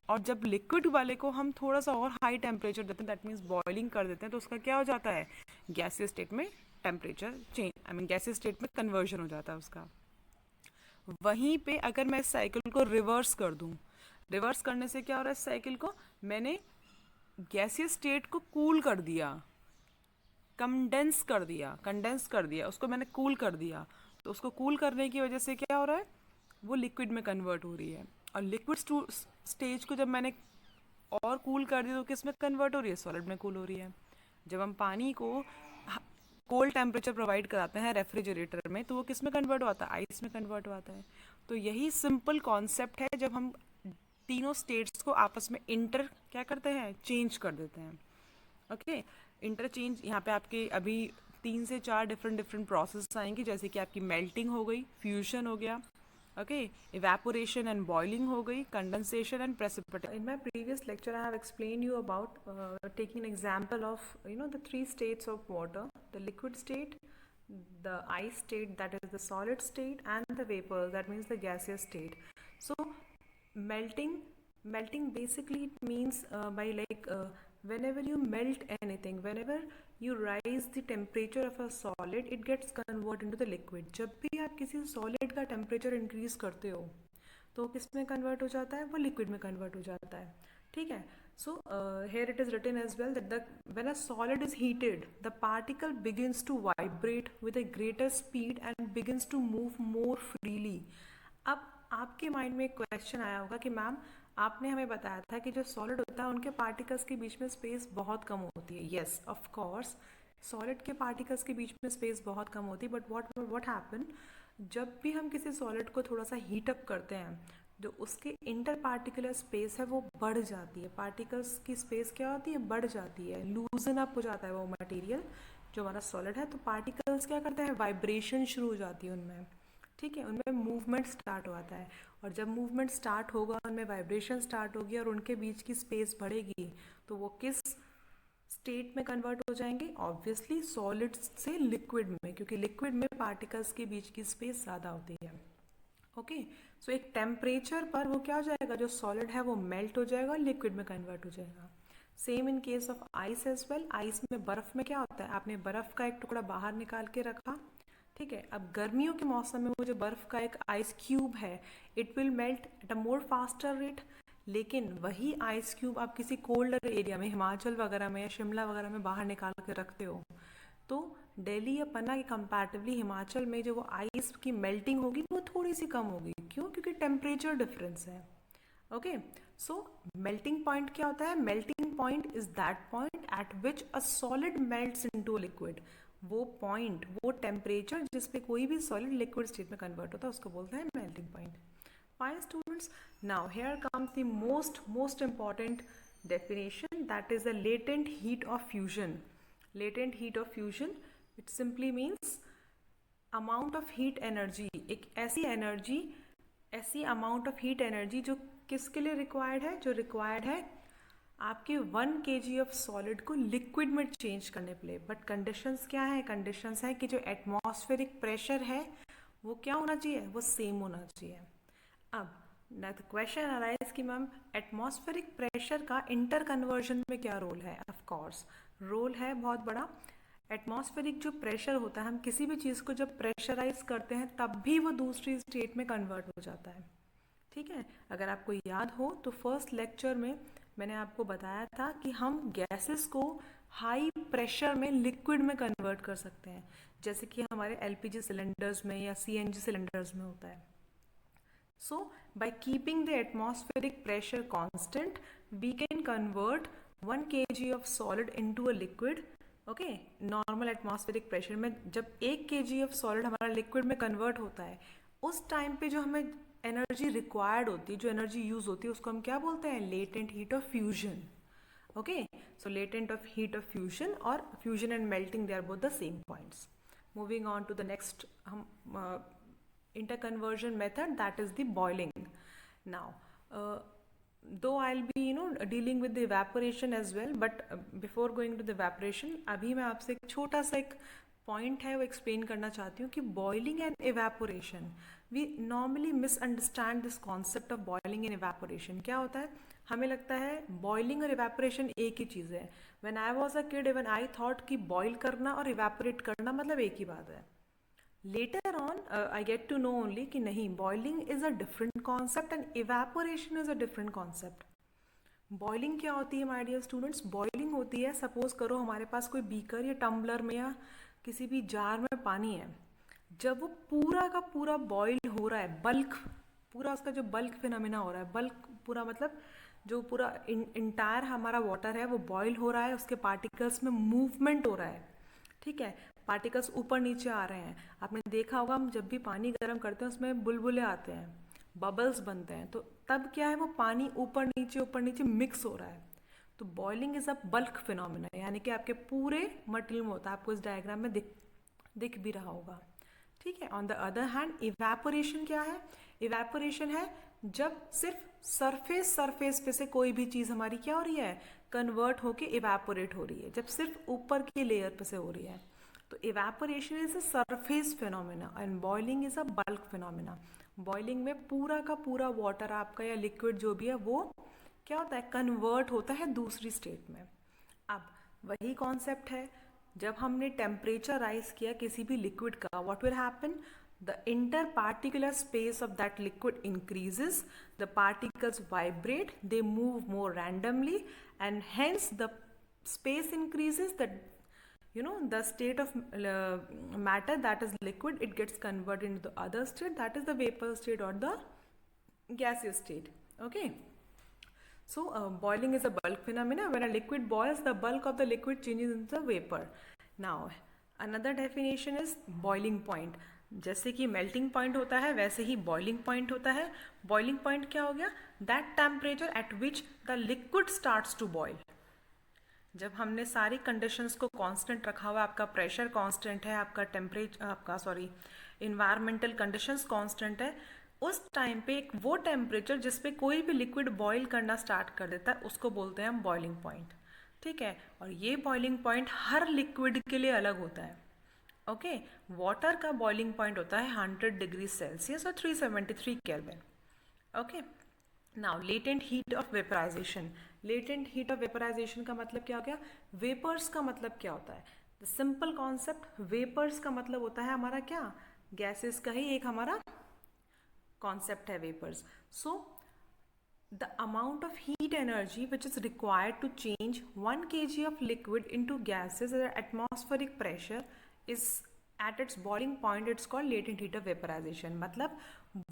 और जब लिक्विड वाले को हम थोड़ा सा और हाई टेम्परेचर देते हैं, दैट मीन्स बॉइलिंग कर देते हैं, तो उसका क्या हो जाता है, गैसियस स्टेट में temperature change, I mean gaseous state में कन्वर्जन हो जाता है उसका। वहीं पे अगर मैं इस साइकिल को रिवर्स कर दूं, रिवर्स करने से क्या हो रहा है, इस साइकिल को मैंने गैसियस स्टेट को कूल कर दिया, कंडेंस कर दिया, उसको मैंने कूल कर दिया, तो उसको कूल करने की वजह से क्या हो रहा है, वो लिक्विड में कन्वर्ट हो रही है। और लिक्विड स्टेज को जब मैंने और कूल कर दिया तो किस में कन्वर्ट हो रही है, सॉलिड में कूल हो रही है। जब हम पानी को कोल्ड टेम्परेचर प्रोवाइड कराते हैं रेफ्रिजरेटर में, तो वो किस में कन्वर्ट होता है, आइस में कन्वर्ट होता है। तो यही सिंपल कॉन्सेप्ट है जब हम तीनों स्टेट्स को आपस में इंटर क्या करते हैं, चेंज कर देते हैं। ओके, इंटरचेंज यहाँ पे आपके अभी 3 से 4 डिफरेंट प्रोसेस आएंगे, जैसे कि आपकी मेल्टिंग हो गई, फ्यूजन हो गया, ओके, इवेपोरेशन एंड बॉइलिंग हो गई, condensation and precipitation. In my previous lecture I have explain you about taking an example of the 3 states of water, the liquid state, the ice state, that is the solid state, and the vapor, that means the gaseous state. So melting basically it means by whenever you melt anything, whenever you raise the temperature of a solid, it gets converted into the liquid. जब भी आप किसी solid का temperature increase करते हो तो किस में convert हो जाता है, वो liquid में convert हो जाता है, ठीक है। So here it is written as well that when a solid is heated, the particle begins to vibrate with a greater speed and begins to move more freely. अब आपके माइंड में एक क्वेश्चन आया होगा कि मैम आपने हमें बताया था कि जो सॉलिड होता है उनके पार्टिकल्स के बीच में स्पेस बहुत कम होती है। यस, ऑफ कोर्स सॉलिड के पार्टिकल्स के बीच में स्पेस बहुत कम होती है, बट व्हाट हैपन, जब भी हम किसी सॉलिड को थोड़ा सा हीट अप करते हैं, जो उसके इंटर पार्टिकुलर स्पेस है वो बढ़ जाती है, पार्टिकल्स की स्पेस क्या होती है, बढ़ जाती है, लूजन अप हो जाता है वो मटेरियल जो हमारा सॉलिड है। तो पार्टिकल्स क्या करते हैं, वाइब्रेशन शुरू हो जाती है उनमें, ठीक है, उनमें मूवमेंट स्टार्ट होता है। और जब मूवमेंट स्टार्ट होगा, उनमें वाइब्रेशन स्टार्ट होगी और उनके बीच की स्पेस बढ़ेगी, तो वो किस स्टेट में कन्वर्ट हो जाएंगे, ऑब्वियसली सॉलिड से लिक्विड में, क्योंकि लिक्विड में पार्टिकल्स के बीच की स्पेस ज़्यादा होती है। ओके, सो एक टेम्परेचर पर वो क्या हो जाएगा, जो सॉलिड है वो मेल्ट हो जाएगा और लिक्विड में कन्वर्ट हो जाएगा। Same in case of ice as well. Ice में बर्फ़ में क्या होता है, आपने बर्फ़ का एक टुकड़ा बाहर निकाल के रखा, ठीक है, अब गर्मियों के मौसम में वो जो बर्फ़ का एक आइस क्यूब है, it will melt at a more faster rate. लेकिन वही आइस क्यूब आप किसी कोल्डर एरिया में, हिमाचल वगैरह में या शिमला वगैरह में बाहर निकाल के रखते हो, तो दिल्ली या पन्ना के कंपैरेटिवली हिमाचल में जो वो आइस की मेल्टिंग होगी वो थोड़ी सी कम होगी। क्यों, क्योंकि टेम्परेचर डिफरेंस है। ओके, सो मेल्टिंग पॉइंट क्या होता है, melting point is that point eight which a solid melts into a liquid. वो पॉइंट, वो टेम्परेचर जिस पे कोई भी सॉलिड लिक्विड स्टेट में कन्वर्ट होता है, उसको बोलते हैं melting point. Fine students, students. Now here comes the most important definition, that is the latent heat of fusion. Latent heat of fusion, it simply means amount of heat energy, एक ऐसी amount of heat energy जो किसके लिए required है, जो required है आपके 1 kg of solid को लिक्विड में चेंज करने के लिए. बट कंडीशंस क्या है, कंडीशंस है कि जो एटमॉस्फेरिक प्रेशर है वो क्या होना चाहिए, वो सेम होना चाहिए. अब ना तो क्वेश्चन अराइज कि मैम एटमॉस्फेरिक प्रेशर का इंटर कन्वर्जन में क्या रोल है. ऑफ कोर्स रोल है बहुत बड़ा. एटमॉस्फेरिक जो प्रेशर होता है, हम किसी भी चीज़ को जब प्रेशराइज करते हैं तब भी वो दूसरी स्टेट में कन्वर्ट हो जाता है. ठीक है, अगर आपको याद हो तो फर्स्ट लेक्चर में मैंने आपको बताया था कि हम गैसेस को हाई प्रेशर में लिक्विड में कन्वर्ट कर सकते हैं, जैसे कि हमारे एलपीजी सिलेंडर्स में या सीएनजी सिलेंडर्स में होता है. So, by keeping the atmospheric pressure constant, we can convert 1 kg of solid into a liquid. Okay, normal atmospheric pressure में जब 1 kg ऑफ सॉलिड हमारा लिक्विड में कन्वर्ट होता है, उस टाइम पे जो हमें एनर्जी रिक्वायर्ड होती है, जो एनर्जी यूज होती है, उसको हम क्या बोलते हैं, latent heat of fusion. Okay, so latent of heat of fusion और fusion and melting, they are both the same points. Moving on to the next हम interconversion method, that is the boiling. Now though I'll be dealing with the evaporation as well, but before going to the evaporation, अभी मैं आपसे एक छोटा सा एक point है वो एक्सप्लेन करना चाहती हूँ कि boiling and evaporation, we normally misunderstand this concept of boiling and evaporation. क्या होता है, हमें लगता है बॉइलिंग और इवेपोरेशन एक ही चीज़ है. When I was a kid, even I thought कि बॉइल करना और इवेपोरेट करना मतलब एक ही बात है. Later on, I get to know only कि नहीं, boiling is a different concept and evaporation is a different concept. Boiling क्या होती है my dear students? Boiling होती है, सपोज करो हमारे पास कोई बीकर या टम्बलर में या किसी भी जार में पानी है, जब वो पूरा का पूरा बॉइल हो रहा है, बल्क पूरा उसका जो बल्क फिनोमिना हो रहा है, बल्क पूरा मतलब जो पूरा इंटायर हमारा वाटर है वो बॉइल हो रहा है, उसके पार्टिकल्स में मूवमेंट हो रहा है. ठीक है, पार्टिकल्स ऊपर नीचे आ रहे हैं. आपने देखा होगा हम जब भी पानी गर्म करते हैं उसमें बुलबुले आते हैं, बबल्स बनते हैं, तो तब क्या है, वो पानी ऊपर नीचे मिक्स हो रहा है. तो boiling is a bulk phenomena, यानी कि आपके पूरे मटेरियल में होता है. आपको इस डायग्राम में दिख भी रहा होगा. ठीक है. On the other hand evaporation क्या है, इवेपोरेशन है जब सिर्फ सरफेस पे से कोई भी चीज़ हमारी क्या हो रही है, कन्वर्ट होके इवेपोरेट हो रही है, जब सिर्फ ऊपर की लेयर पे से हो रही है. तो evaporation is a surface phenomena and boiling is a bulk phenomena. Boiling में पूरा का पूरा वाटर आपका या लिक्विड जो भी है वो क्या होता है, कन्वर्ट होता है दूसरी स्टेट में. अब वही कॉन्सेप्ट है, जब हमने टेम्परेचर राइज किया किसी भी लिक्विड का, what will happen, the interparticular space of that liquid increases, the particles vibrate, they move more randomly, and hence the space increases, the state of matter that is liquid, it gets converted into the other state, that is the vapor state or the gaseous state. Okay, so boiling is a bulk phenomena. When a liquid boils, the bulk of the liquid changes into the vapor. Now another definition is boiling point. जैसे कि melting point होता है वैसे ही boiling point होता है. Boiling point क्या हो गया, that temperature at which the liquid starts to boil. जब हमने सारी कंडीशंस को कांस्टेंट रखा हुआ, आपका प्रेशर कांस्टेंट है, आपका टेम्परेचर इन्वायरमेंटल कंडीशंस कांस्टेंट है, उस टाइम पे एक वो टेम्परेचर जिस पे कोई भी लिक्विड बॉयल करना स्टार्ट कर देता है उसको बोलते हैं हम बॉइलिंग पॉइंट. ठीक है, और ये बॉइलिंग पॉइंट हर लिक्विड के लिए अलग होता है. ओके, वाटर का बॉइलिंग पॉइंट होता है 100 डिग्री सेल्सियस और 373 Kelvin. Okay, now latent heat of vaporization. Latent heat of vaporization का मतलब क्या हो गया, वेपर्स का मतलब क्या होता है. द सिंपल कॉन्सेप्ट, वेपर्स का मतलब होता है हमारा क्या, गैसेस का ही एक हमारा कॉन्सेप्ट है vapours. So the amount of heat energy which is required to change 1 kg of liquid into gases at atmospheric pressure is at its boiling point, it's called latent heat of vaporization. मतलब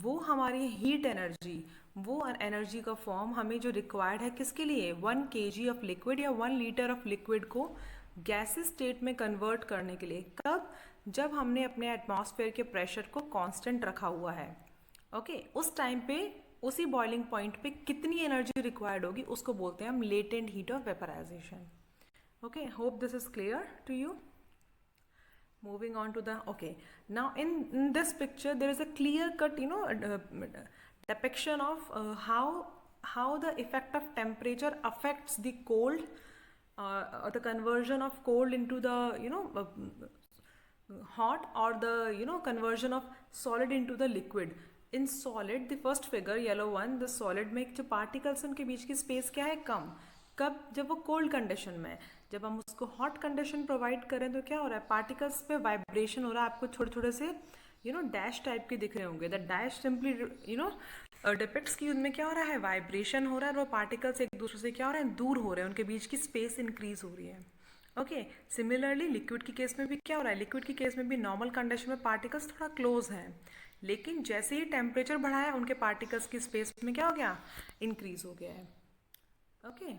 वो हमारी heat energy, वो energy का form हमें जो required है किसके लिए, 1 kg ऑफ लिक्विड या 1 लीटर ऑफ लिक्विड को गैसेस स्टेट में कन्वर्ट करने के लिए. कब, जब हमने अपने एटमॉस्फेयर के प्रेशर को कांस्टेंट रखा हुआ है. ओके, उस टाइम पे उसी बॉइलिंग पॉइंट पे कितनी एनर्जी रिक्वायर्ड होगी उसको बोलते हैं हम latent heat of vaporization. Okay, hope this is clear to you. Moving on to the, okay, now in this picture there is a clear cut, depiction of how the effect of temperature affects the cold, or the conversion of cold into the hot, or the conversion of solid into the liquid. In solid, the first figure yellow one, the solid में जो particles उनके बीच की space क्या है, कम. कब? जब वो cold condition में है. जब हम उसको हॉट कंडीशन प्रोवाइड करें तो क्या हो रहा है, पार्टिकल्स पे वाइब्रेशन हो रहा है. आपको छोटे छोटे से डैश टाइप के दिख रहे होंगे. द डैश सिंपली डिपिक्ट्स कि उनमें क्या हो रहा है, वाइब्रेशन हो रहा है, और वो पार्टिकल्स एक दूसरे से क्या हो रहे हैं, दूर हो रहे हैं, उनके बीच की स्पेस इंक्रीज हो रही है. ओके, सिमिलरली लिक्विड की केस में भी क्या हो रहा है, लिक्विड की केस में भी नॉर्मल कंडीशन में पार्टिकल्स थोड़ा क्लोज हैं, लेकिन जैसे ही टेम्परेचर बढ़ाया उनके पार्टिकल्स की स्पेस में क्या हो गया, इंक्रीज हो गया है. ओके,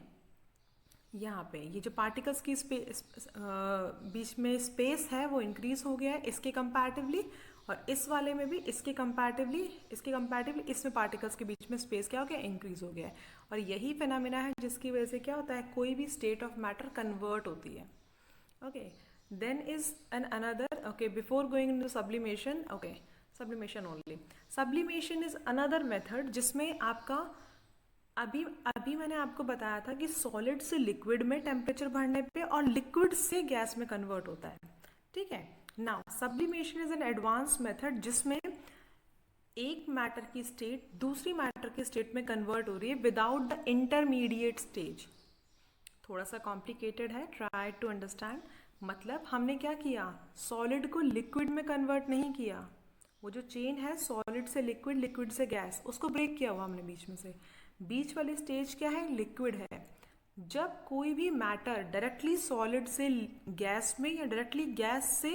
यहाँ पे ये जो पार्टिकल्स की स्पेस बीच में स्पेस है वो इंक्रीज हो गया है इसके कंपैरेटिवली, और इस वाले में भी इसके कंपैरेटिवली इसमें पार्टिकल्स के बीच में स्पेस क्या हो गया, इंक्रीज हो गया है. और यही फिनोमेना है जिसकी वजह से क्या होता है, कोई भी स्टेट ऑफ मैटर कन्वर्ट होती है. Okay, then is an another, okay, before going into sublimation, okay, sublimation only. Sublimation is another method जिसमें आपका अभी मैंने आपको बताया था कि सॉलिड से लिक्विड में टेम्परेचर बढ़ने पे और लिक्विड से गैस में कन्वर्ट होता है. ठीक है. Now sublimation is an advance method जिसमें एक मैटर की स्टेट दूसरी मैटर की स्टेट में कन्वर्ट हो रही है विदाउट द इंटरमीडिएट स्टेज. थोड़ा सा कॉम्प्लिकेटेड है, ट्राई टू अंडरस्टैंड. मतलब हमने क्या किया, सॉलिड को लिक्विड में कन्वर्ट नहीं किया. वो जो चेन है सॉलिड से लिक्विड, लिक्विड से गैस, उसको ब्रेक किया हुआ हमने बीच में से. बीच वाली स्टेज क्या है, लिक्विड है. जब कोई भी मैटर डायरेक्टली सॉलिड से गैस में या डायरेक्टली गैस से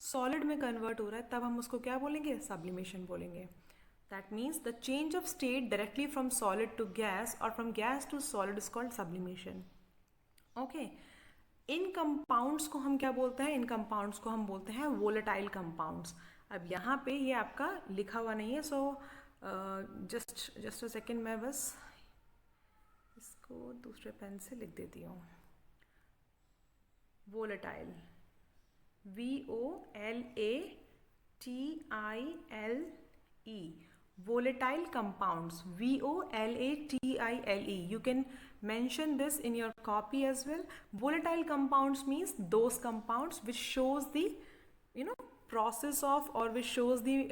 सॉलिड में कन्वर्ट हो रहा है तब हम उसको क्या बोलेंगे, सब्लिमेशन बोलेंगे. That means the change of state directly from solid to gas और from gas to solid is called sublimation. Okay, इन कंपाउंड्स को हम क्या बोलते हैं, इन कंपाउंड्स को हम बोलते हैं वोलेटाइल कंपाउंड्स. अब यहाँ पे ये आपका लिखा हुआ नहीं है, सो जस्ट अ सेकेंड, मैं बस इसको दूसरे पेन से लिख देती हूँ. Volatile, VOLATILE, volatile compounds, VOLATILE. You can mention this in your copy as well. Volatile compounds means those compounds which shows the process of, or which shows the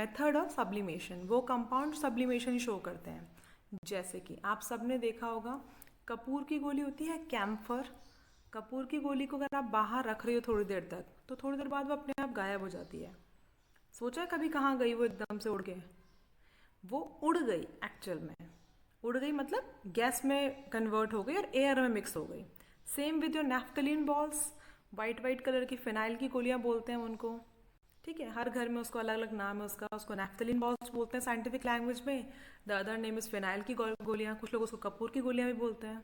method of sublimation. वो compound sublimation show करते हैं. जैसे कि आप सबने देखा होगा कपूर की गोली होती है, कैम्फर. कपूर की गोली को अगर आप बाहर रख रहे हो थोड़ी देर तक तो थोड़ी देर बाद वो अपने आप गायब हो जाती है. सोचा कभी कहाँ गई वो एकदम से उड़ के, वो उड़ गई. एक्चुअल में उड़ गई मतलब गैस में कन्वर्ट हो गई और एयर में मिक्स हो गई. Same with your naphthalene balls, white colour की फिनाइल की गोलियाँ बोलते हैं उनको. ठीक है, हर घर में उसको अलग अलग नाम है उसका. उसको नैफ्थलीन बॉल्स बोलते हैं साइंटिफिक लैंग्वेज में. The other name is phenyl की गोलियाँ, कुछ लोग उसको कपूर की गोलियाँ भी बोलते हैं.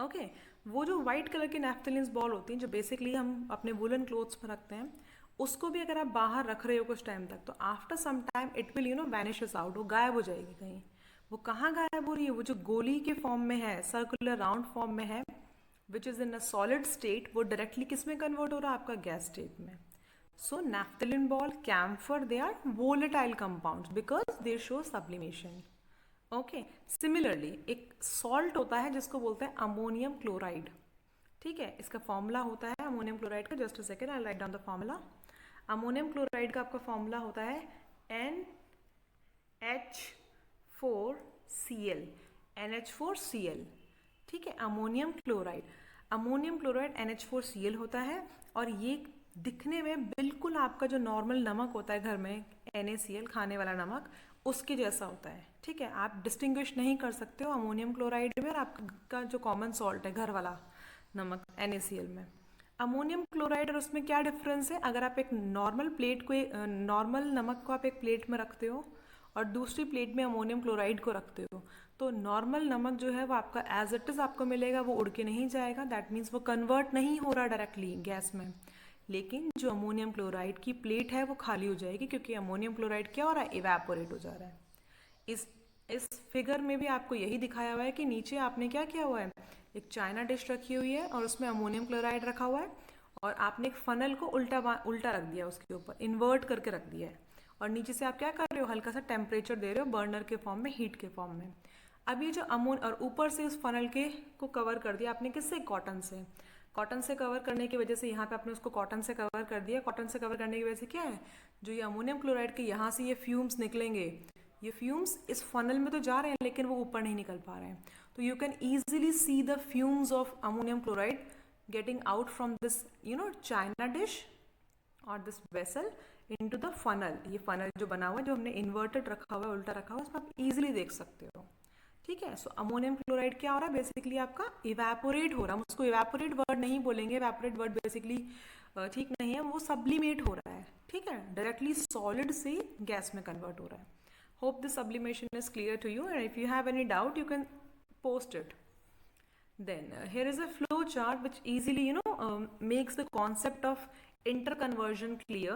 ओके, वो जो वाइट कलर की नैफ्थलीन बॉल होती हैं जो बेसिकली हम अपने वुलन क्लोथ्स में रखते हैं, उसको भी अगर आप बाहर रख रहे हो कुछ टाइम तक तो after some time it will vanishes out, वो गायब हो जाएगी कहीं. वो कहाँ गायब हो रही है, वो जो गोली के फॉर्म में है, सर्कुलर राउंड फॉर्म में है, which is in a solid state, वो डायरेक्टली किस में कन्वर्ट हो रहा है, आपका गैस स्टेट में. So naphthalene ball, camphor, they are volatile compounds because they show sublimation. Okay. Similarly, एक salt होता है जिसको बोलते हैं अमोनियम क्लोराइड. ठीक है, इसका फॉर्मूला होता है अमोनियम क्लोराइड का, just a second I write down the formula. Ammonium chloride का आपका फॉर्मूला होता है NH4Cl. NH4Cl. ठीक है, अमोनियम क्लोराइड NH4Cl होता है. और ये दिखने में बिल्कुल आपका जो नॉर्मल नमक होता है घर में, NaCl, खाने वाला नमक, उसके जैसा होता है. ठीक है, आप डिस्टिंग्विश नहीं कर सकते हो अमोनियम क्लोराइड में और आपका जो कॉमन सॉल्ट है घर वाला नमक NaCl में. अमोनियम क्लोराइड और उसमें क्या डिफरेंस है, अगर आप एक नॉर्मल प्लेट को, नॉर्मल नमक को आप एक प्लेट में रखते हो और दूसरी प्लेट में अमोनियम क्लोराइड को रखते हो, तो नॉर्मल नमक जो है वो आपका एज इट इज़ आपको मिलेगा, वो उड़ के नहीं जाएगा. दैट मीन्स वो कन्वर्ट नहीं हो रहा डायरेक्टली गैस में. लेकिन जो अमोनियम क्लोराइड की प्लेट है वो खाली हो जाएगी क्योंकि अमोनियम क्लोराइड क्या हो रहा है, इवेपोरेट हो जा रहा है. इस फिगर में भी आपको यही दिखाया हुआ है कि नीचे आपने क्या किया हुआ है, एक चाइना डिश रखी हुई है और उसमें अमोनियम क्लोराइड रखा हुआ है, और आपने एक फनल को उल्टा रख दिया, उसके ऊपर इन्वर्ट करके रख दिया है, और नीचे से आप क्या कर रहे हो, हल्का सा टेम्परेचर दे रहे हो बर्नर के फॉर्म में, हीट के फॉर्म में। अब ये जो और ऊपर से उस फनल के को कवर कर दिया आपने, किससे, कॉटन से। कॉटन से कवर करने की वजह से यहाँ पे आपने उसको कॉटन से कवर कर दिया। कॉटन से कवर करने की वजह से क्या है, जो ये अमोनियम क्लोराइड के यहाँ से ये फ्यूम्स निकलेंगे, ये फ्यूम्स इस फनल में तो जा रहे हैं लेकिन वो ऊपर नहीं निकल पा रहे हैं। तो you can easily see the fumes of ammonium chloride getting out from this china dish और this vessel into the funnel. ये फनल जो बना हुआ है, जो हमने इन्वर्टेड रखा हुआ है, उल्टा रखा हुआ है, उसमें आप इजीली देख सकते हो। ठीक है, सो अमोनियम क्लोराइड क्या हो रहा है, बेसिकली आपका इवेपोरेट हो रहा है। हम उसको इवेपोरेट वर्ड नहीं बोलेंगे, इवेपोरेट वर्ड बेसिकली ठीक नहीं है, वो सब्लिमेट हो रहा है। ठीक है, डायरेक्टली सॉलिड से गैस में कन्वर्ट हो रहा है। Hope this sublimation is clear to you, and if you have any doubt you can post it. Then here is a flow chart which easily makes the concept of interconversion clear.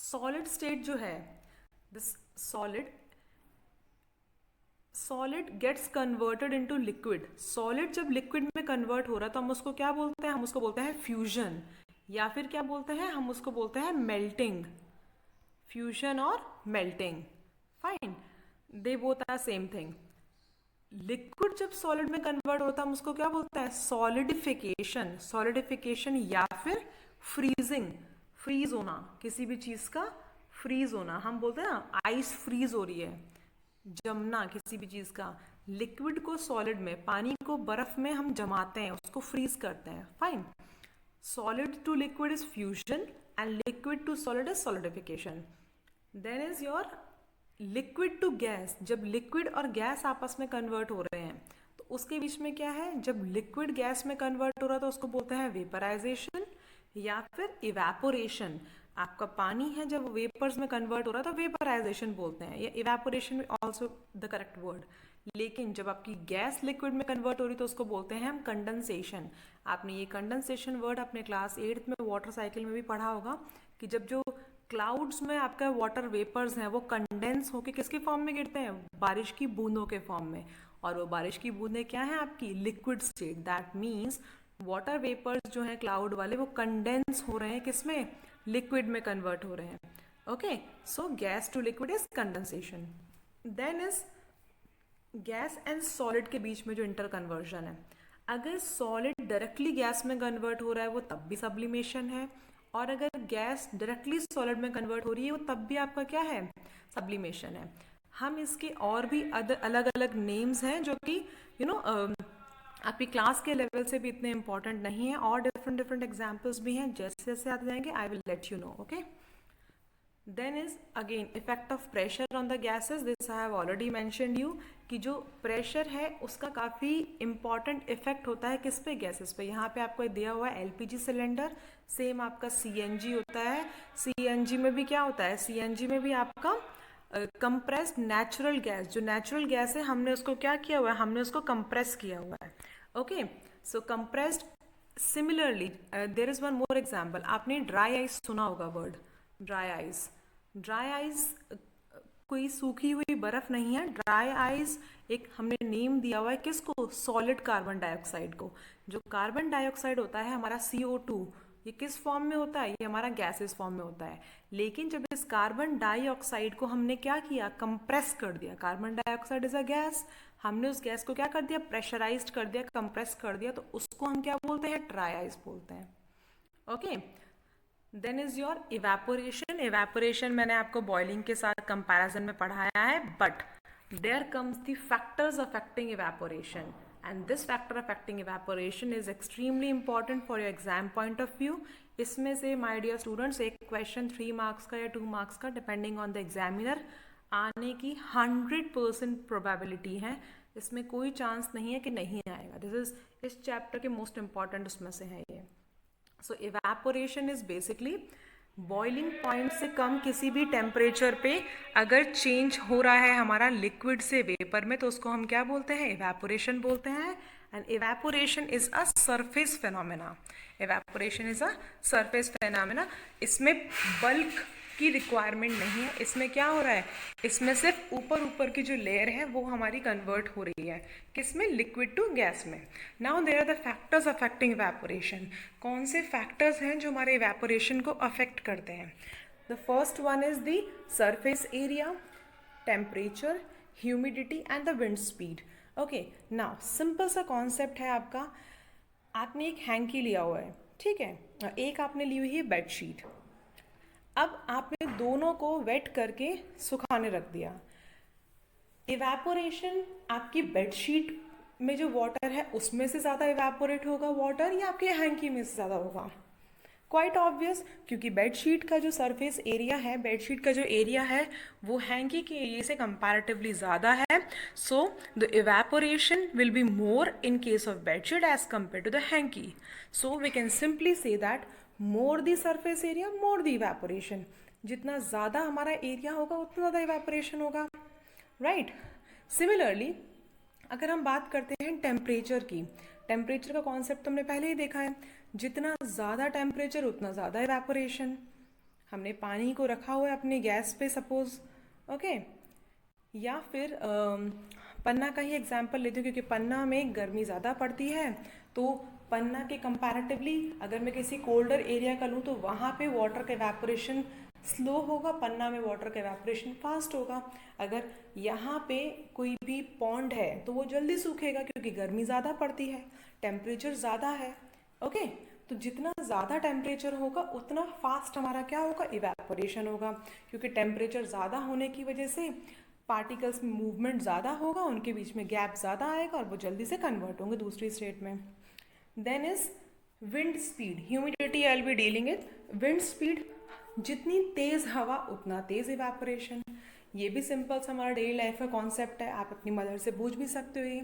Solid state जो है, this solid gets converted into liquid. Solid जब liquid में convert हो रहा है तो हम उसको क्या बोलते हैं, हम उसको बोलते हैं fusion, या फिर क्या बोलते हैं, हम उसको बोलते हैं melting. Fusion और melting, fine, they both are same thing. Liquid जब सॉलिड में कन्वर्ट होता है हम उसको क्या बोलते हैं, सॉलिडिफिकेशन। सॉलिडिफिकेशन या फिर फ्रीजिंग, फ्रीज होना, किसी भी चीज का फ्रीज होना, हम बोलते हैं ना आइस फ्रीज हो रही है, जमना किसी भी चीज का। लिक्विड को सॉलिड में, पानी को बर्फ में हम जमाते हैं, उसको फ्रीज करते हैं, fine. Solid to liquid is fusion and liquid to solid is solidification. Then is your liquid to gas. जब लिक्विड और गैस आपस में कन्वर्ट हो रहे हैं तो उसके बीच में क्या है, जब लिक्विड गैस में कन्वर्ट हो रहा है तो उसको बोलते हैं वेपराइजेशन या फिर इवेपोरेशन। आपका पानी है जब वेपर्स में कन्वर्ट हो रहा है तो वेपराइजेशन बोलते हैं, या evaporation also the correct word. लेकिन जब आपकी गैस लिक्विड में कन्वर्ट हो रही तो उसको बोलते हैं हम कंडेंसेशन। आपने ये कंडेंसेशन वर्ड अपने क्लास 8th में वाटर साइकिल में भी पढ़ा होगा कि जब जो क्लाउड्स में आपका वाटर वेपर्स हैं वो कंडेंस होके किसके फॉर्म में गिरते हैं, बारिश की बूंदों के फॉर्म में। और वो बारिश की बूंदें क्या हैं आपकी, liquid state. That means water vapours जो हैं क्लाउड वाले वो कंडेंस हो रहे हैं, किसमें, लिक्विड में कन्वर्ट हो रहे हैं। Okay, so gas to liquid is condensation. Then is gas and solid के बीच में जो इंटर कन्वर्जन है, अगर सॉलिड डायरेक्टली गैस में कन्वर्ट हो रहा है वो तब भी सब्लिमेशन है, और अगर गैस डायरेक्टली सॉलिड में कन्वर्ट हो रही है वो तब भी आपका क्या है, सब्लिमेशन है। हम इसके और भी अलग अलग नेम्स हैं जो कि आपकी क्लास के लेवल से भी इतने इंपॉर्टेंट नहीं है, और डिफरेंट डिफरेंट एग्जाम्पल्स भी हैं, जैसे जैसे आते जाएंगे I will let you know. Okay, then is again effect of pressure on the gases. This I have already mentioned you कि जो प्रेशर है उसका काफ़ी इंपॉर्टेंट इफेक्ट होता है किस पे, गैसेस पे। यहाँ पे आपको दिया हुआ है एलपीजी सिलेंडर, सेम आपका सीएनजी होता है। सीएनजी में भी क्या होता है, सीएनजी में भी आपका कंप्रेस्ड नेचुरल गैस, जो नेचुरल गैस है हमने उसको क्या किया हुआ है, हमने उसको कंप्रेस किया हुआ है। Okay, so compressed. Similarly there is one more example, आपने ड्राई आइस सुना होगा word, dry ice. Dry ice कोई सूखी हुई बर्फ नहीं है, ड्राई आइस एक हमने नेम दिया हुआ है किसको, सॉलिड कार्बन डाइऑक्साइड को। जो कार्बन डाइऑक्साइड होता है हमारा CO2, ये किस फॉर्म में होता है, ये हमारा गैसेस फॉर्म में होता है। लेकिन जब इस कार्बन डाइऑक्साइड को हमने क्या किया, कंप्रेस कर दिया, carbon dioxide is a gas, हमने उस गैस को क्या कर दिया, प्रेशराइज्ड कर दिया, कंप्रेस कर दिया, तो उसको हम क्या बोलते हैं, ड्राई आइस बोलते हैं। Okay, then is your evaporation. Evaporation मैंने आपको बॉइलिंग के साथ कंपैरिजन में पढ़ाया है, but there comes the factors affecting evaporation, and this factor affecting evaporation is extremely important for your exam point of view. इसमें से my dear students एक क्वेश्चन 3 मार्क्स का या 2 मार्क्स का डिपेंडिंग ऑन द एग्जामिनर आने की 100% probability है, इसमें कोई चांस नहीं है कि नहीं आएगा। दिस इज इस चैप्टर के मोस्ट इंपॉर्टेंट उसमें से है ये। So evaporation is basically boiling point से कम किसी भी टेम्परेचर पे अगर चेंज हो रहा है हमारा लिक्विड से वेपर में तो उसको हम क्या बोलते हैं, इवेपोरेशन बोलते हैं। And evaporation is a surface phenomena. Evaporation is a surface phenomena. इसमें बल्क की रिक्वायरमेंट नहीं है। इसमें क्या हो रहा है, इसमें सिर्फ ऊपर ऊपर की जो लेयर है वो हमारी कन्वर्ट हो रही है, किसमें, लिक्विड टू गैस में। Now there are the factors affecting evaporation. कौन से फैक्टर्स हैं जो हमारे इवेपोरेशन को अफेक्ट करते हैं? The first one is the surface area, temperature, humidity and the wind speed. Okay, now simple सा कॉन्सेप्ट है आपका। आपने एक हैंकी लिया हुआ है, ठीक है, और एक आपने ली हुई है बेडशीट। अब आपने दोनों को वेट करके सुखाने रख दिया। इवेपोरेशन आपकी बेडशीट में जो वाटर है उसमें से ज़्यादा इवेपोरेट होगा वाटर, या आपके हैंकी में से ज़्यादा होगा? क्वाइट ऑब्वियस, क्योंकि बेडशीट का जो सरफेस एरिया है, बेडशीट का जो एरिया है वो हैंकी के एरिया से कंपैरेटिवली ज़्यादा है। So the evaporation will be more in case of bedsheet as compare to the hanky. So we can simply say that more the surface area more the evaporation. जितना ज़्यादा हमारा area होगा उतना ज़्यादा evaporation होगा, right. Similarly अगर हम बात करते हैं टेम्परेचर की, टेम्परेचर का कॉन्सेप्ट हमने पहले ही देखा है। जितना ज़्यादा टेम्परेचर उतना ज़्यादा इवेपोरेशन। हमने पानी को रखा हुआ है अपनी गैस पे सपोज, ओके, या फिर पन्ना का ही एग्जांपल लेती हूँ, क्योंकि पन्ना में गर्मी ज़्यादा पड़ती है, तो पन्ना के कंपैरेटिवली अगर मैं किसी कोल्डर एरिया का लूँ तो वहाँ पे वाटर का इवेपोरेशन स्लो होगा, पन्ना में वाटर का इवेपोरेशन फास्ट होगा। अगर यहाँ पे कोई भी पॉन्ड है तो वो जल्दी सूखेगा क्योंकि गर्मी ज़्यादा पड़ती है, टेम्परेचर ज़्यादा है, ओके। तो जितना ज़्यादा टेम्परेचर होगा उतना फास्ट हमारा क्या होगा, इवेपोरेशन होगा, क्योंकि टेम्परेचर ज़्यादा होने की वजह से पार्टिकल्स में मूवमेंट ज़्यादा होगा, उनके बीच में गैप ज़्यादा आएगा और वो जल्दी से कन्वर्ट होंगे दूसरी स्टेट में। Then is wind speed, humidity I will be dealing it. Wind speed, जितनी तेज़ हवा उतना तेज़ इवेपोरेशन। ये भी सिंपल सा हमारा डेली लाइफ का कॉन्सेप्ट है, आप अपनी मदर से पूछ भी सकते हो ये,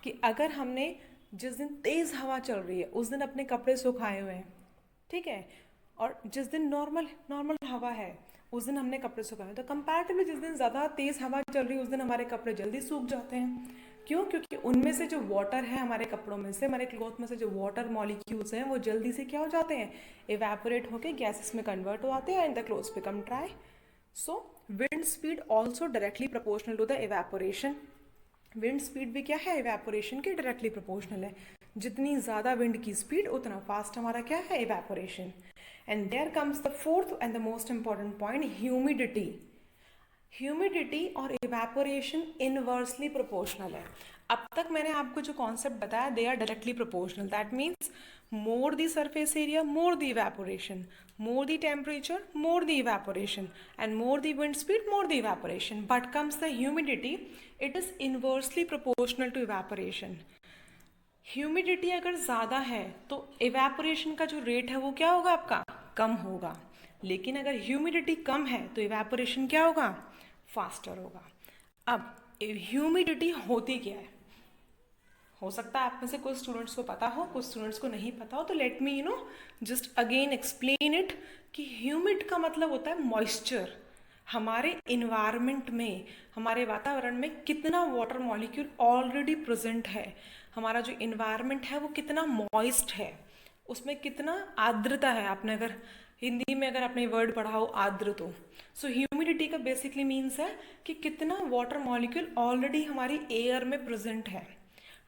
कि अगर हमने जिस दिन तेज़ हवा चल रही है उस दिन अपने कपड़े सुखाए हुए हैं, ठीक है, और जिस दिन नॉर्मल नॉर्मल हवा है उस दिन हमने कपड़े सुखाए हैं, तो कंपैरेटिवली जिस दिन ज़्यादा तेज़ हवा चल रही है उस दिन हमारे कपड़े जल्दी सूख जाते हैं। क्यों? क्योंकि उनमें से जो वाटर है हमारे कपड़ों में से, हमारे क्लॉथ में से जो वाटर मॉलिक्यूल्स हैं वो जल्दी से क्या हो जाते हैं, इवेपोरेट होकर गैसेस में कन्वर्ट हो जाते हैं and the clothes become dry. So wind speed also directly proportional to the evaporation. Wind speed भी क्या है, इवेपोरेशन के डायरेक्टली प्रोपोर्शनल है। जितनी ज़्यादा विंड की स्पीड उतना फास्ट हमारा क्या है, evaporation. And there comes the fourth and the most important point, humidity. Humidity और इवेपोरेशन इनवर्सली प्रोपोर्शनल है। अब तक मैंने आपको जो कॉन्सेप्ट बताया they are directly proportional, that means more the surface area more the evaporation, more the temperature more the evaporation, and more the wind speed more the evaporation. But comes the humidity, it is inversely proportional to evaporation. Humidity अगर ज़्यादा है तो evaporation का जो rate है वो क्या होगा आपका, कम होगा। लेकिन अगर ह्यूमिडिटी कम है तो इवेपोरेशन क्या होगा, फास्टर होगा। अब ह्यूमिडिटी होती क्या है, हो सकता है आप में से कुछ स्टूडेंट्स को पता हो, कुछ स्टूडेंट्स को नहीं पता हो, तो let me just again explain it कि ह्यूमिड का मतलब होता है मॉइस्चर। हमारे इन्वायरमेंट में, हमारे वातावरण में कितना वाटर मॉलिक्यूल ऑलरेडी प्रेजेंट है, हमारा जो इन्वायरमेंट है वो कितना मॉइस्ट है, उसमें कितना आर्द्रता है। आपने अगर हिंदी में अगर आपने वर्ड पढ़ा हो आर्द्र, तो सो ह्यूमिडिटी का बेसिकली मीन्स है कि कितना वाटर मॉलिक्यूल ऑलरेडी हमारी एयर में प्रेजेंट है।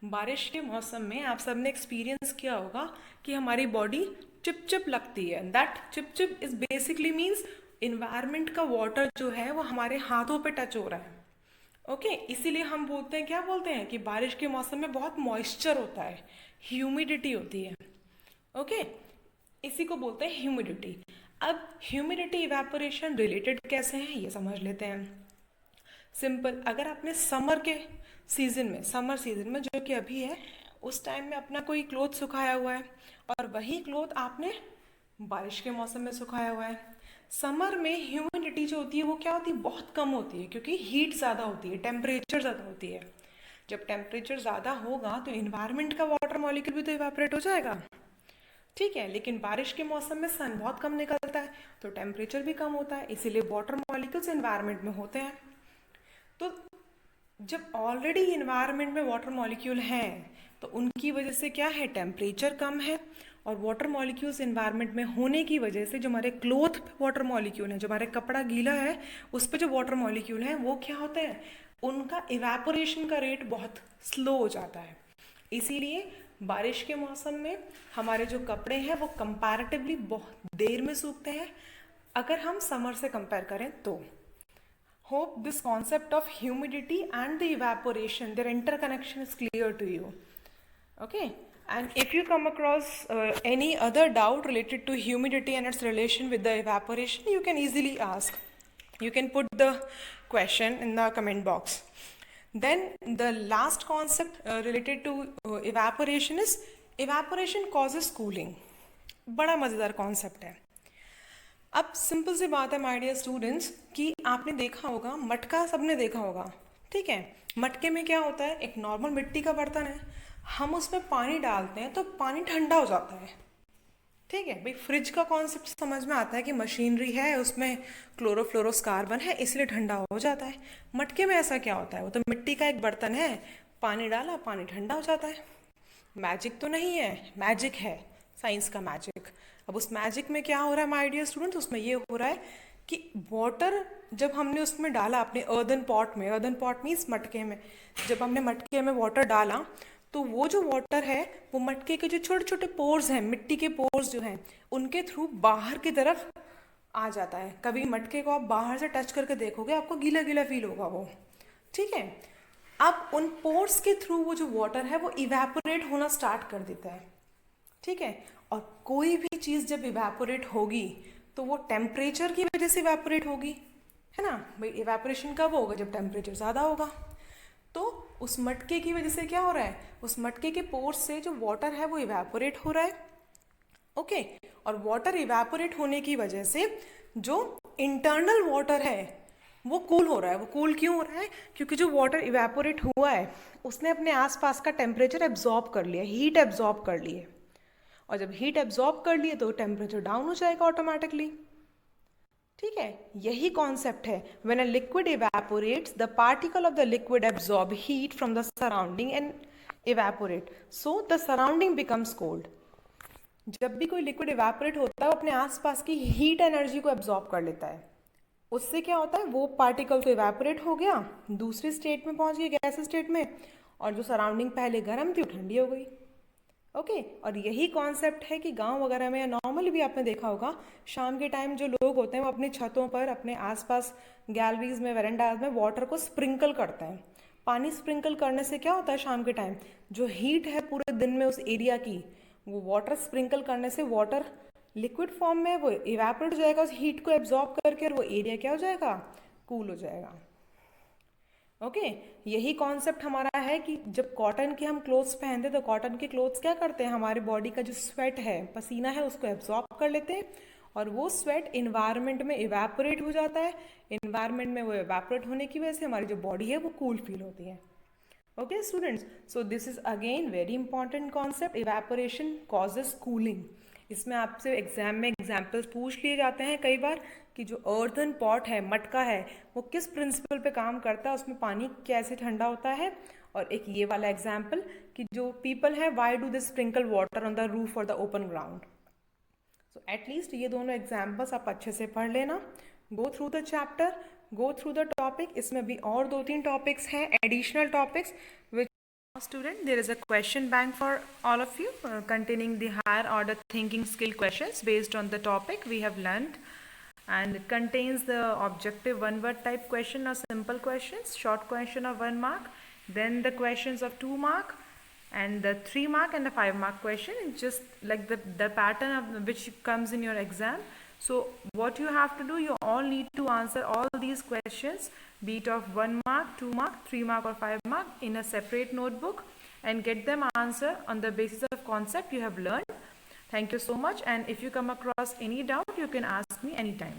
बारिश के मौसम में आप सबने एक्सपीरियंस किया होगा कि हमारी बॉडी चिपचिप लगती है। दैट चिपचिप इज बेसिकली मीन्स इन्वायरमेंट का वाटर जो है वो हमारे हाथों पे टच हो रहा है, ओके। इसीलिए हम बोलते हैं, क्या बोलते हैं, कि बारिश के मौसम में बहुत मॉइस्चर होता है, ह्यूमिडिटी होती है, ओके। इसी को बोलते हैं ह्यूमिडिटी। अब ह्यूमिडिटी इवेपोरेशन रिलेटेड कैसे हैं ये समझ लेते हैं। सिंपल, अगर आपने समर सीजन में जो कि अभी है, उस टाइम में अपना कोई क्लोथ सुखाया हुआ है और वही क्लोथ आपने बारिश के मौसम में सुखाया हुआ है, समर में ह्यूमिडिटी जो होती है वो क्या होती है, बहुत कम होती है, क्योंकि हीट ज़्यादा होती है, टेम्परेचर ज़्यादा होती है। जब टेम्परेचर ज़्यादा होगा तो इन्वायरमेंट का वाटर मॉलिक्यूल भी तो इवेपोरेट हो जाएगा, ठीक है। लेकिन बारिश के मौसम में सन बहुत कम निकलता है तो टेम्परेचर भी कम होता है, इसीलिए वाटर मॉलिक्यूल्स इन्वायरमेंट में होते हैं। तो जब ऑलरेडी इन्वायरमेंट में वाटर मॉलिक्यूल हैं तो तो उनकी वजह से क्या है, टेम्परेचर कम है, और वाटर मॉलिक्यूल्स इन्वायरमेंट में होने की वजह से जो हमारे क्लोथ पे वाटर मॉलिक्यूल है, जो हमारे कपड़ा गीला है उस पे जो वाटर मॉलिक्यूल है वो क्या होते हैं, उनका इवेपोरेशन का रेट बहुत स्लो हो जाता है। इसीलिए बारिश के मौसम में हमारे जो कपड़े हैं वो कंपैरेटिवली बहुत देर में सूखते हैं अगर हम समर से कंपेयर करें तो। Hope this concept of humidity and the evaporation, their interconnection is clear to you. Okay, and if you come across any other doubt related to humidity and its relation with the evaporation, you can easily ask. You can put the question in the comment box. Then the last concept related to evaporation is evaporation causes cooling. बड़ा मज़ेदार concept है। अब simple सी बात है my dear students कि आपने देखा होगा, मटका सबने देखा होगा, ठीक है। मटके में क्या होता है, एक नॉर्मल मिट्टी का बर्तन है, हम उसमें पानी डालते हैं तो पानी ठंडा हो जाता है, ठीक है भाई। फ्रिज का कॉन्सेप्ट समझ में आता है कि मशीनरी है, उसमें क्लोरोफ्लोरोकार्बन है, इसलिए ठंडा हो जाता है। मटके में ऐसा क्या होता है, वो तो मिट्टी का एक बर्तन है, पानी डाला पानी ठंडा हो जाता है। मैजिक तो नहीं है, मैजिक है, साइंस का मैजिक। अब उस मैजिक में क्या हो रहा है माय डियर स्टूडेंट्स, उसमें ये हो रहा है कि वाटर जब हमने उसमें डाला अपने अर्दन पॉट में, अर्दन पॉट मीन्स मटके में, जब हमने मटके में वाटर डाला तो वो जो वाटर है वो मटके के जो छोटे छोटे पोर्स हैं, मिट्टी के पोर्स जो हैं, उनके थ्रू बाहर की तरफ आ जाता है। कभी मटके को आप बाहर से टच करके देखोगे, आपको गीला गीला फील होगा वो, ठीक है। अब उन पोर्स के थ्रू वो जो वाटर है वो इवेपोरेट होना स्टार्ट कर देता है, ठीक है। और कोई भी चीज़ जब इवेपोरेट होगी तो वो टेम्परेचर की वजह से इवेपोरेट होगी, है ना भाई। इवेपोरेशन कब होगा, जब टेम्परेचर ज़्यादा होगा। तो उस मटके की वजह से क्या हो रहा है, उस मटके के पोर्स से जो वाटर है वो इवेपोरेट हो रहा है, ओके। और वाटर इवेपोरेट होने की वजह से जो इंटरनल वाटर है वो कूल हो रहा है। वो कूल क्यों हो रहा है, क्योंकि जो वाटर इवेपोरेट हुआ है उसने अपने आसपास का टेम्परेचर एब्जॉर्ब कर लिया, हीट एब्जॉर्ब कर ली है। और जब हीट एब्जॉर्ब कर लिए तो टेम्परेचर डाउन हो जाएगा ऑटोमेटिकली, ठीक है। यही कॉन्सेप्ट है, when a liquid evaporates the particle of the liquid absorb heat from the surrounding and evaporate, so the surrounding becomes cold. जब भी कोई लिक्विड इवेपोरेट होता है वो अपने आसपास की हीट एनर्जी को एब्जॉर्ब कर लेता है। उससे क्या होता है, वो पार्टिकल तो इवेपोरेट हो गया, दूसरी स्टेट में पहुंच गई, गैस स्टेट में, और जो सराउंडिंग पहले गर्म थी वो ठंडी हो गई, ओके। और यही कॉन्सेप्ट है कि गांव वगैरह में या नॉर्मली भी आपने देखा होगा, शाम के टाइम जो लोग होते हैं वो अपनी छतों पर, अपने आसपास गैलरीज में, वेरेंडाज में वाटर को स्प्रिंकल करते हैं। पानी स्प्रिंकल करने से क्या होता है, शाम के टाइम जो हीट है पूरे दिन में उस एरिया की, वो वाटर स्प्रिंकल करने से वाटर लिक्विड फॉर्म में वो इवेपोरेट हो जाएगा, उस हीट को एब्जॉर्ब करके, और वो एरिया क्या हो जाएगा, कूल हो जाएगा, ओके। यही कॉन्सेप्ट हमारा है कि जब कॉटन के हम क्लोथ्स पहनते हैं तो कॉटन के क्लोथ्स क्या करते हैं, हमारे बॉडी का जो स्वेट है, पसीना है, उसको एब्जॉर्ब कर लेते हैं, और वो स्वेट इन्वायरमेंट में इवेपोरेट हो जाता है। इन्वायरमेंट में वो इवेपोरेट होने की वजह से हमारी जो बॉडी है वो कूल फील होती है, okay students. So this is again very important concept, evaporation causes cooling. इसमें आपसे एग्जाम में एग्जाम्पल्स पूछ लिए जाते हैं कई बार कि जो अर्थन पॉट है, मटका है, वो किस प्रिंसिपल पे काम करता है, उसमें पानी कैसे ठंडा होता है। और एक ये वाला एग्जाम्पल कि जो पीपल है, why do they sprinkle water on the roof और the open ground. So at least ये दोनों एग्जाम्पल्स आप अच्छे से पढ़ लेना, go through the chapter, go through the topic. इसमें भी और 2-3 टॉपिक्स हैं, additional topics which student, there is a question bank for all of you containing the higher order thinking skill questions based on the topic we have learned, and it contains the objective one word type question or simple questions, short question of 1 mark, then the questions of 2 mark, and the 3 mark and the 5 mark question. It's just like the pattern of which comes in your exam. So what you have to do, you all need to answer all these questions, be it of 1 mark, 2 mark, 3 mark or 5 mark, in a separate notebook, and get them answer on the basis of concept you have learned. Thank you so much, and if you come across any doubt, you can ask me anytime.